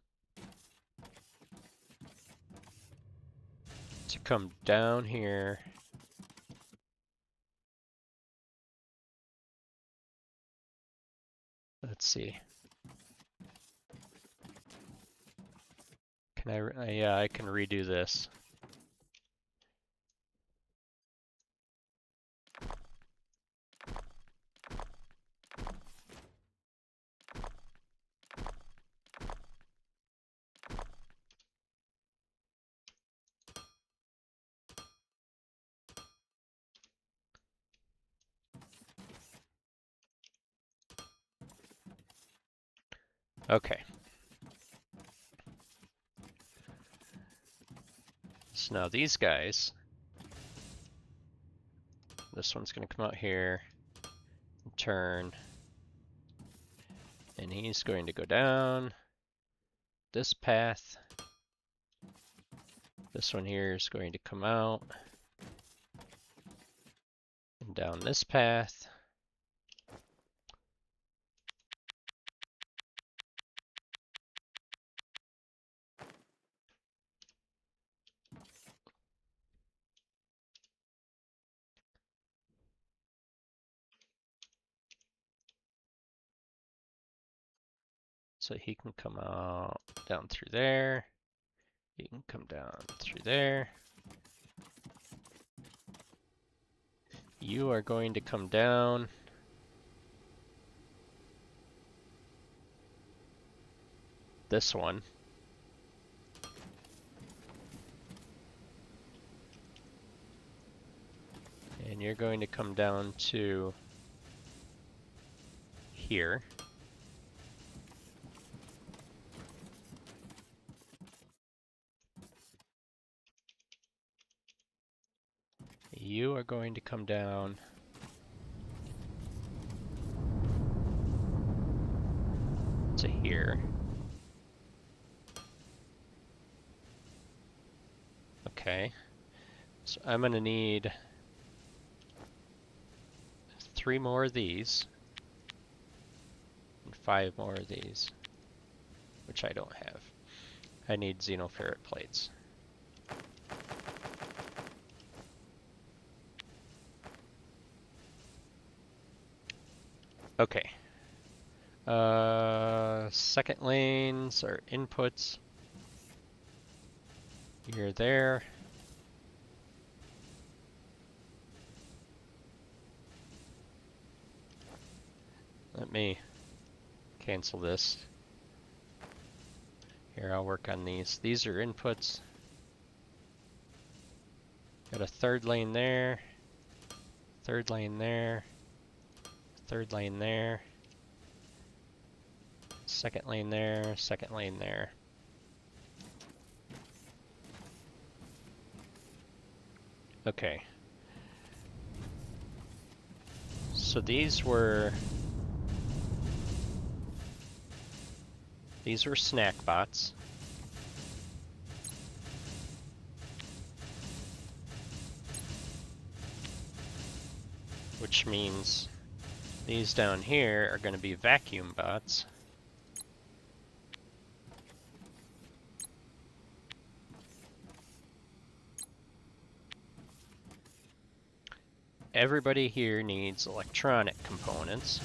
to come down here. Let's see. Can I, yeah, I can redo this. Okay. So now these guys, this one's going to come out here, and turn, and he's going to go down this path. This one here is going to come out and down this path. So he can come out down through there. He can come down through there. You are going to come down this one. And you're going to come down to here. You are going to come down to here. Okay. So I'm going to need 3 more of these and 5 more of these, which I don't have. I need xenoferrite plates. Okay. Second lanes are inputs. You're there. Let me cancel this. Here, I'll work on these. These are inputs. Got a third lane there, third lane there, third lane there, second lane there, second lane there. Okay. So these were snack bots. Which means these down here are going to be vacuum bots. Everybody here needs electronic components.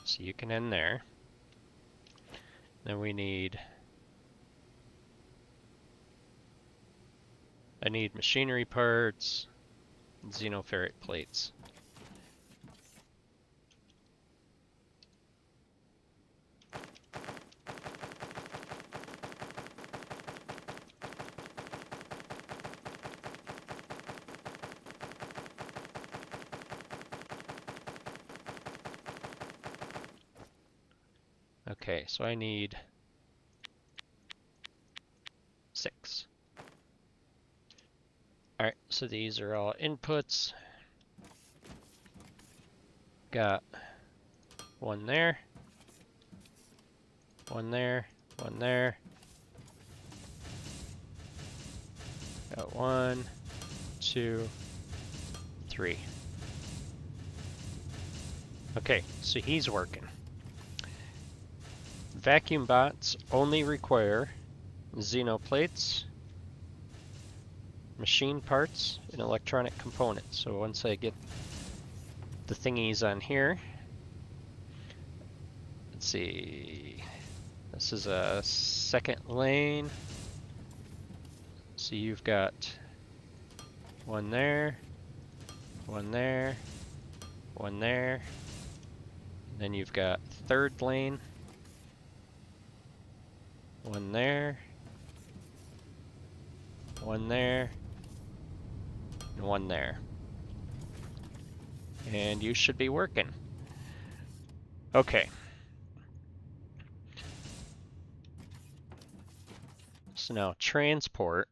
So you can end there. Then we need... I need machinery parts, and xenoferrite plates. Okay, so I need 6. Alright, so these are all inputs. Got one there, one there, one there. Got 1, 2, 3. Okay, so he's working. Vacuum bots only require xenoplates, machine parts, and electronic components. So once I get the thingies on here, let's see, this is a second lane. So you've got one there, one there, one there, and then you've got third lane, one there, one there, and one there. And you should be working. Okay. So now transport.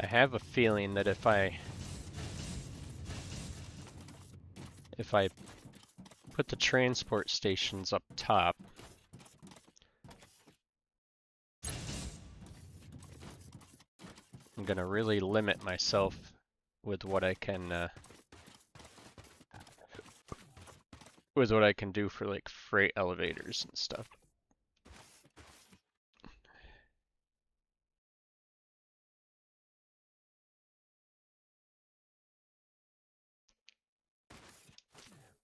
I have a feeling that if I put the transport stations up top, I'm gonna really limit myself with what I can do for like freight elevators and stuff.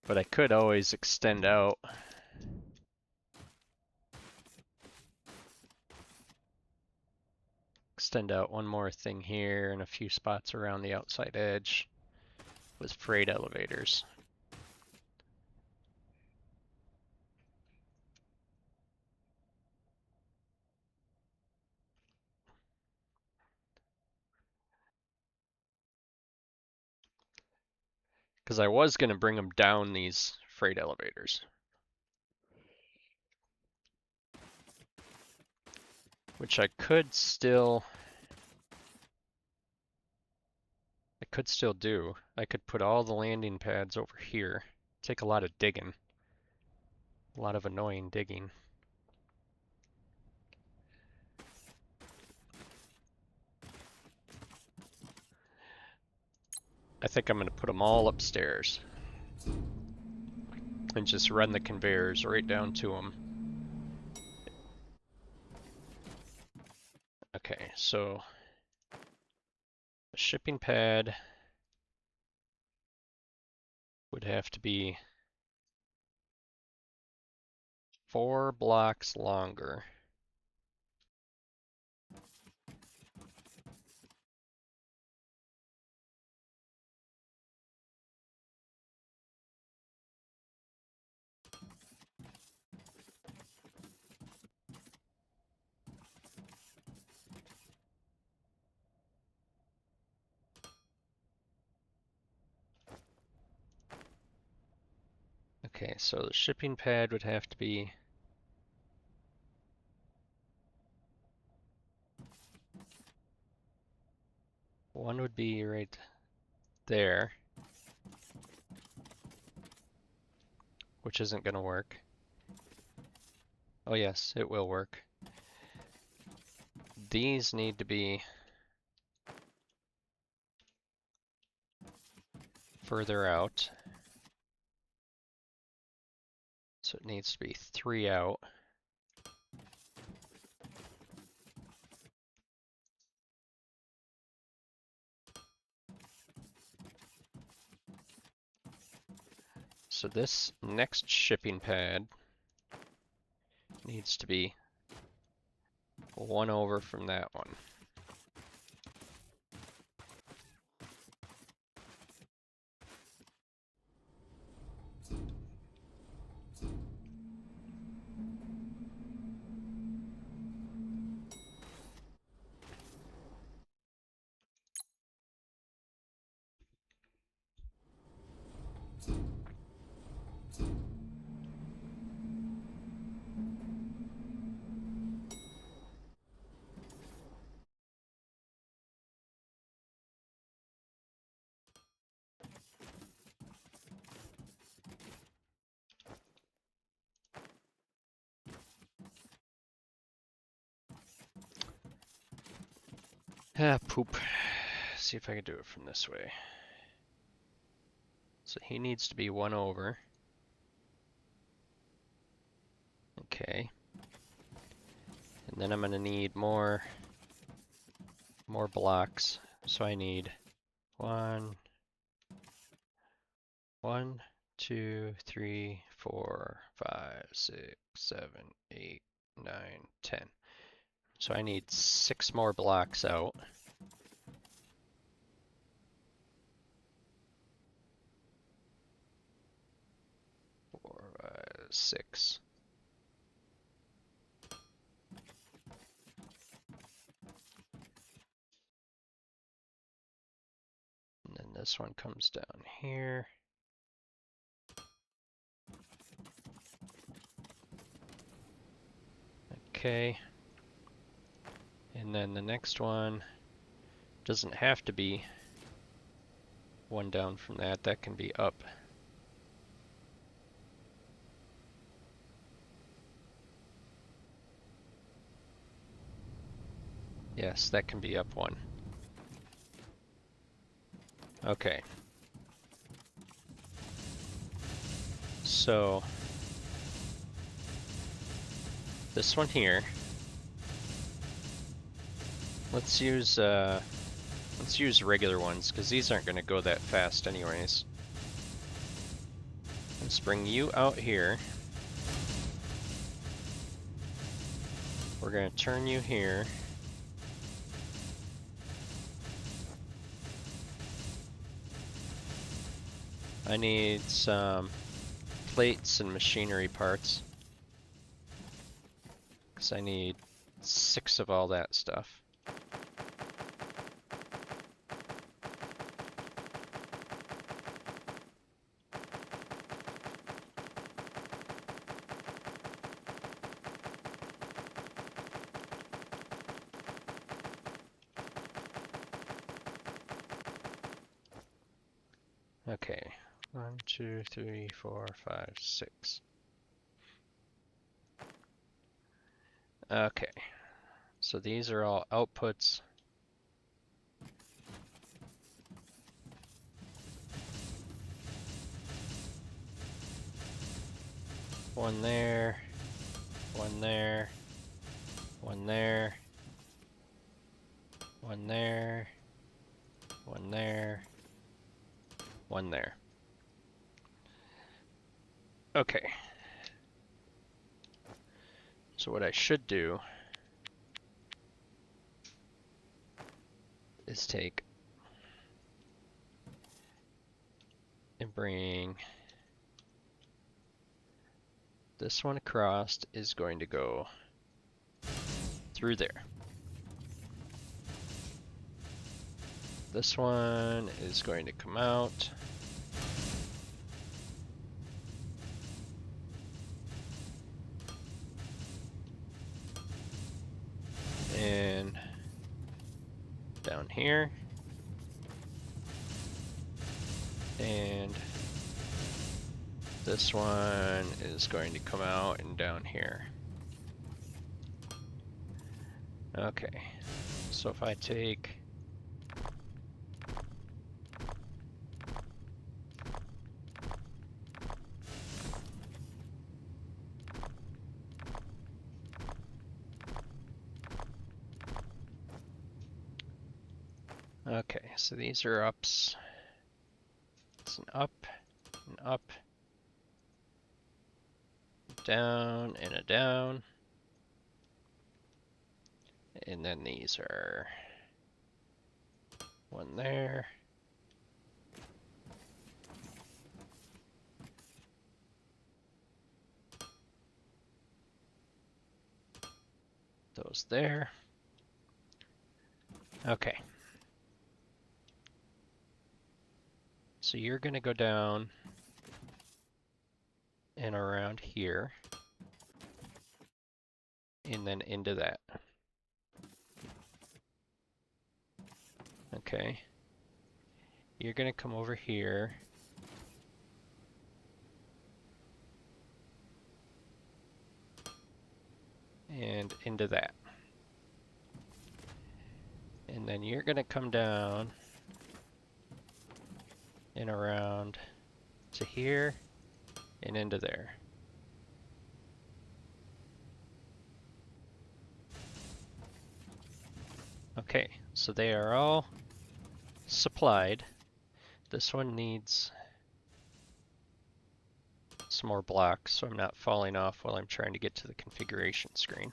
But I could always extend out. Extend out one more thing here and a few spots around the outside edge with freight elevators. Because I was going to bring them down these freight elevators. Which I could still do. I could put all the landing pads over here. Take a lot of digging. A lot of annoying digging. I think I'm going to put them all upstairs. And just run the conveyors right down to them. Okay, so the shipping pad would have to be 4 blocks longer. Okay, so the shipping pad would have to be one would be right there, which isn't going to work. Oh yes, it will work. These need to be further out. So it needs to be 3 out. So this next shipping pad needs to be 1 over from that one. Ah, poop. See if I can do it from this way. So he needs to be 1 over. Okay. And then I'm going to need more blocks. So I need 1, 2, 3, 4, 5, 6, 7, 8, 9, 10. So I need 6 more blocks out. 4, 5, 6. And then this one comes down here. Okay. And then the next one doesn't have to be 1 down from that. That can be up. Yes, that can be up 1. Okay. So this one here, let's use regular ones because these aren't going to go that fast anyways. Let's bring you out here. We're going to turn you here. I need some plates and machinery parts because I need 6 of all that stuff. Okay, 1, 2, 3, 4, 5, 6. Okay, so these are all outputs. One there, one there, one there, one there, one there, one there. Okay. So what I should do is take and bring this one across is going to go through there. This one is going to come out. And down here. And this one is going to come out and down here. Okay, so if I take okay, so these are ups. It's an up, an up, down, and a down. And then these are one there. Those there. Okay. So you're going to go down and around here. And then into that. Okay. You're going to come over here. And into that. And then you're going to come down and around to here and into there. Okay, so they are all supplied. This one needs some more blocks so I'm not falling off while I'm trying to get to the configuration screen.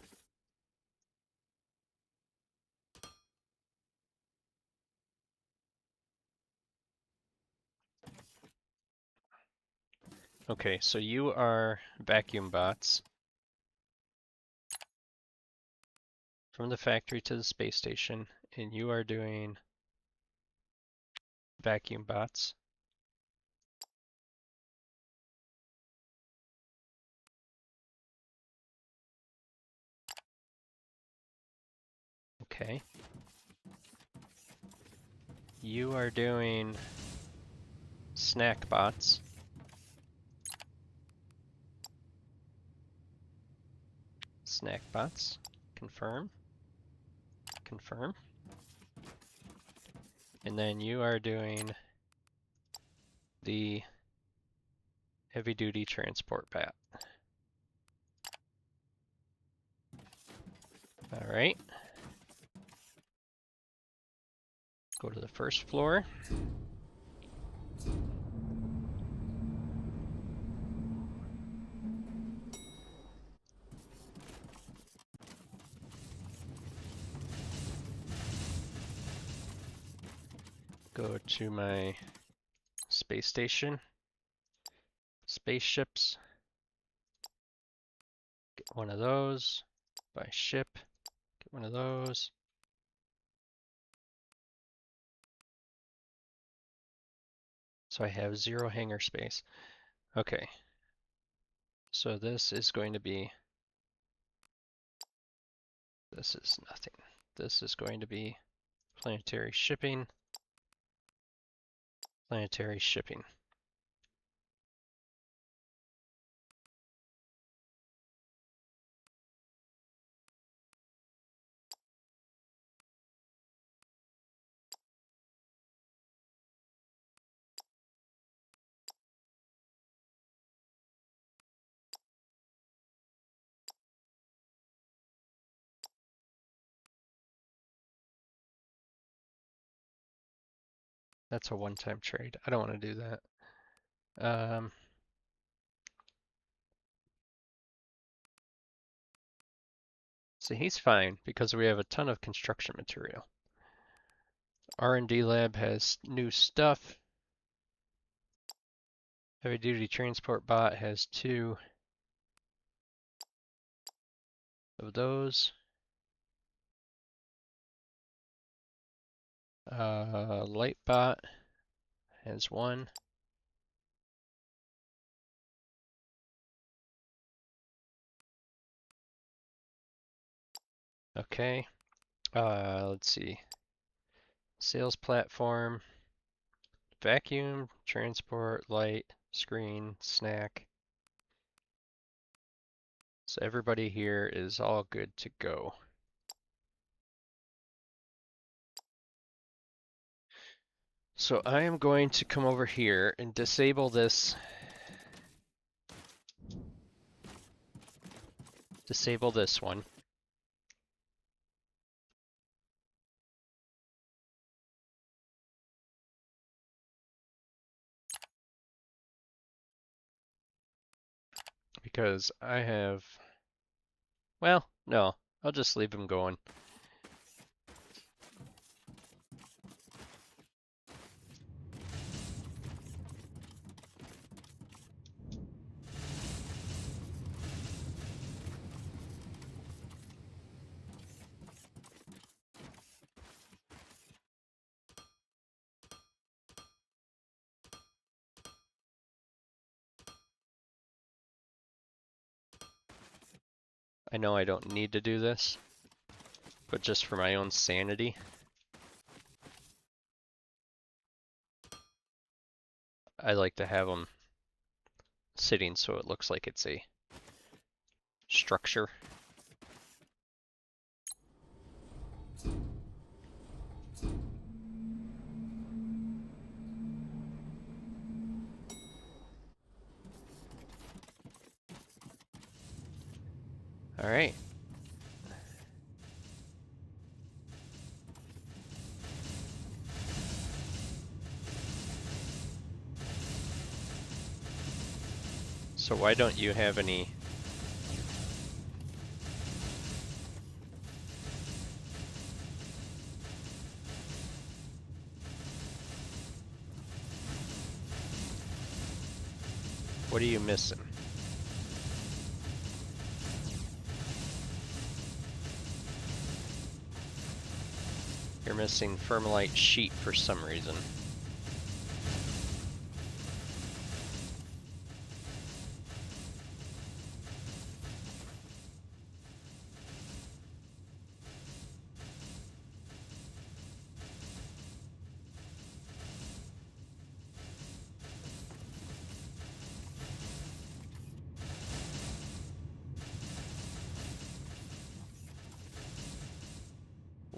Okay, so you are vacuum bots. From the factory to the space station, and you are doing vacuum bots. Okay. You are doing snack bots. Snack bots. Confirm. Confirm. And then you are doing the heavy duty transport bat. All right. Go to the first floor. Go to my space station. Spaceships. Get one of those. Buy ship. Get one of those. So I have 0 hangar space. Okay. So this is going to be, this is nothing. This is going to be planetary shipping. Planetary shipping. That's a one-time trade. I don't want to do that. So he's fine because we have a ton of construction material. R&D lab has new stuff. Heavy duty transport bot has 2 of those. Light bot has 1. Okay. Let's see. Sales platform, vacuum, transport, light, screen, snack. So everybody here is all good to go. So I am going to come over here and disable this. Disable this one. Because I have, well, no, I'll just leave them going. I know I don't need to do this, but just for my own sanity, I like to have them sitting so it looks like it's a structure. All right. So why don't you have any? What are you missing? You're missing Thermalite sheet for some reason.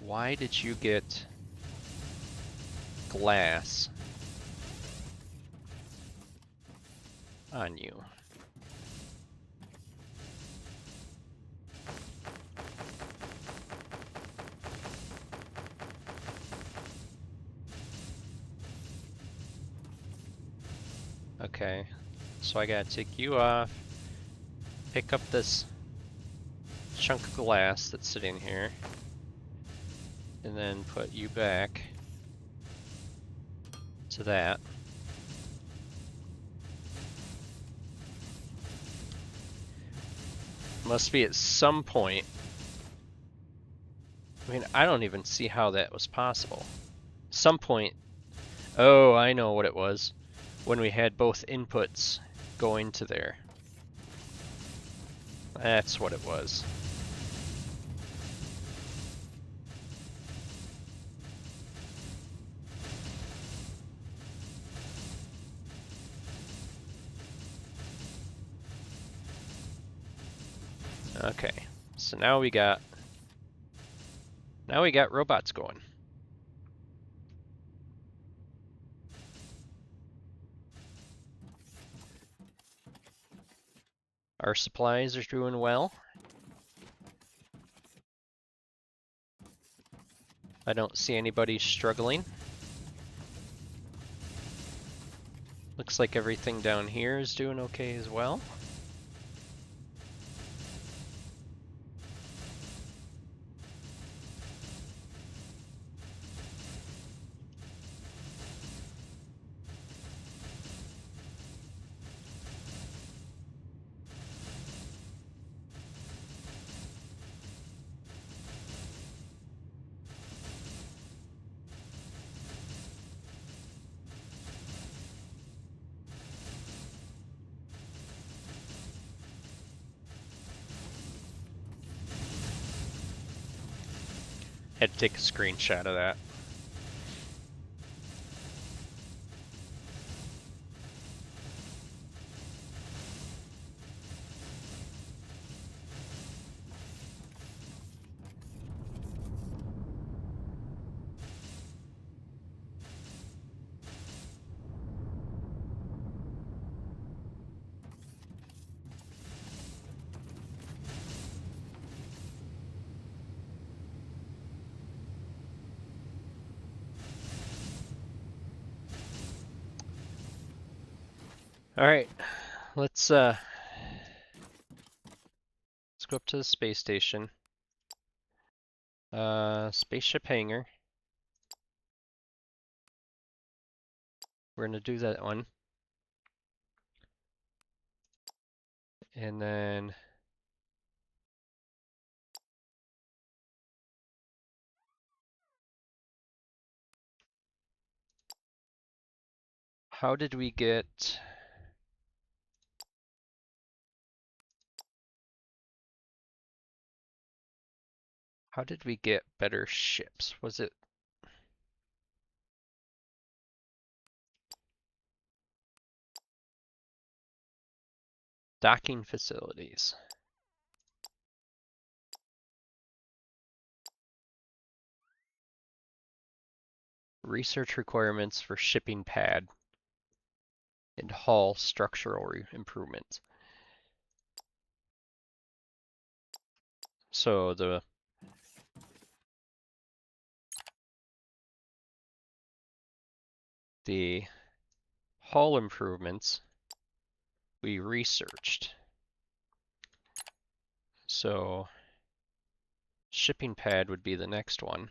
Why did you get glass on you? Okay, so I gotta take you off, pick up this chunk of glass that's sitting here, and then put you back to that. Must be at some point. I mean, I don't even see how that was possible. Some point. Oh, I know what it was. When we had both inputs go into there. That's what it was. Okay, so now we got robots going. Our supplies are doing well. I don't see anybody struggling. Looks like everything down here is doing okay as well. Had to take a screenshot of that. All right, let's go up to the space station. Spaceship hangar. We're gonna do that one. And then how did we get better ships? Was it docking facilities? Research requirements for shipping pad and hull structural improvements. So the hull improvements we researched. So shipping pad would be the next one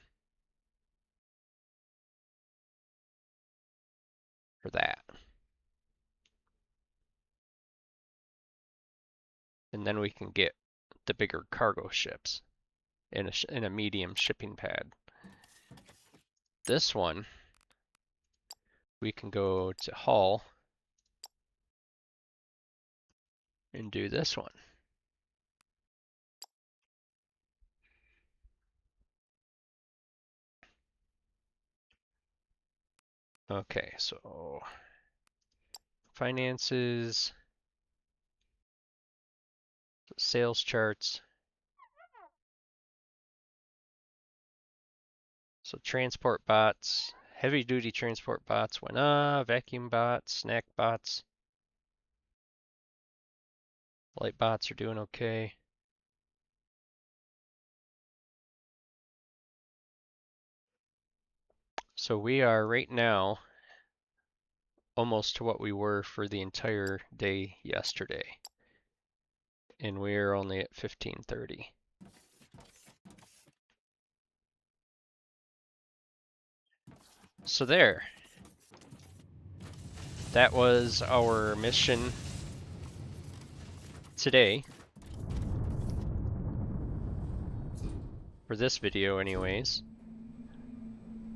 for that. And then we can get the bigger cargo ships in a medium shipping pad. This one, we can go to hull and do this one. Okay, so finances, sales charts. So transport bots, heavy duty transport bots went up, vacuum bots, snack bots, light bots are doing okay. So we are right now almost to what we were for the entire day yesterday. And we're only at 1530. So there. That was our mission today. For this video anyways.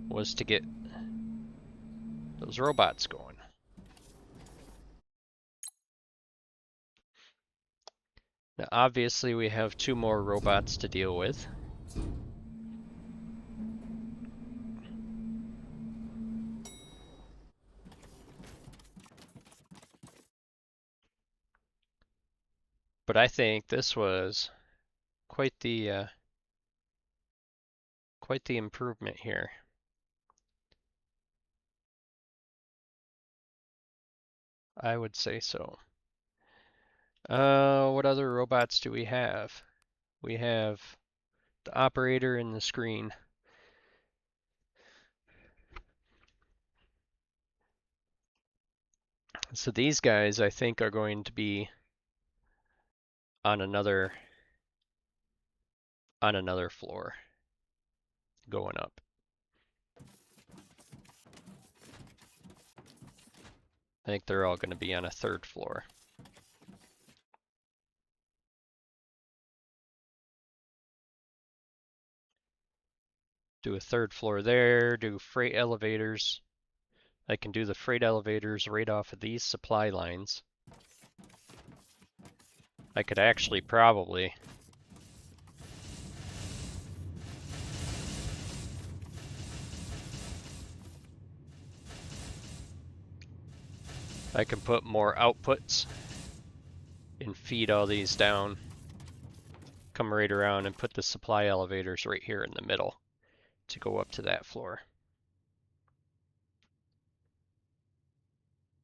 Was to get those robots going. Now obviously we have 2 more robots to deal with. But I think this was quite the improvement here. I would say so. What other robots do we have? We have the operator and the screen. So these guys, I think, are going to be on another floor going up. I think they're all going to be on a third floor. Do a third floor there, do freight elevators. I can do the freight elevators right off of these supply lines. I could actually probably I can put more outputs and feed all these down. Come right around and put the supply elevators right here in the middle to go up to that floor.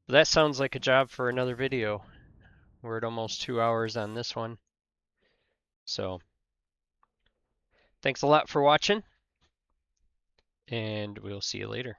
That sounds like a job for another video. We're at almost 2 hours on this one. So, thanks a lot for watching, and we'll see you later.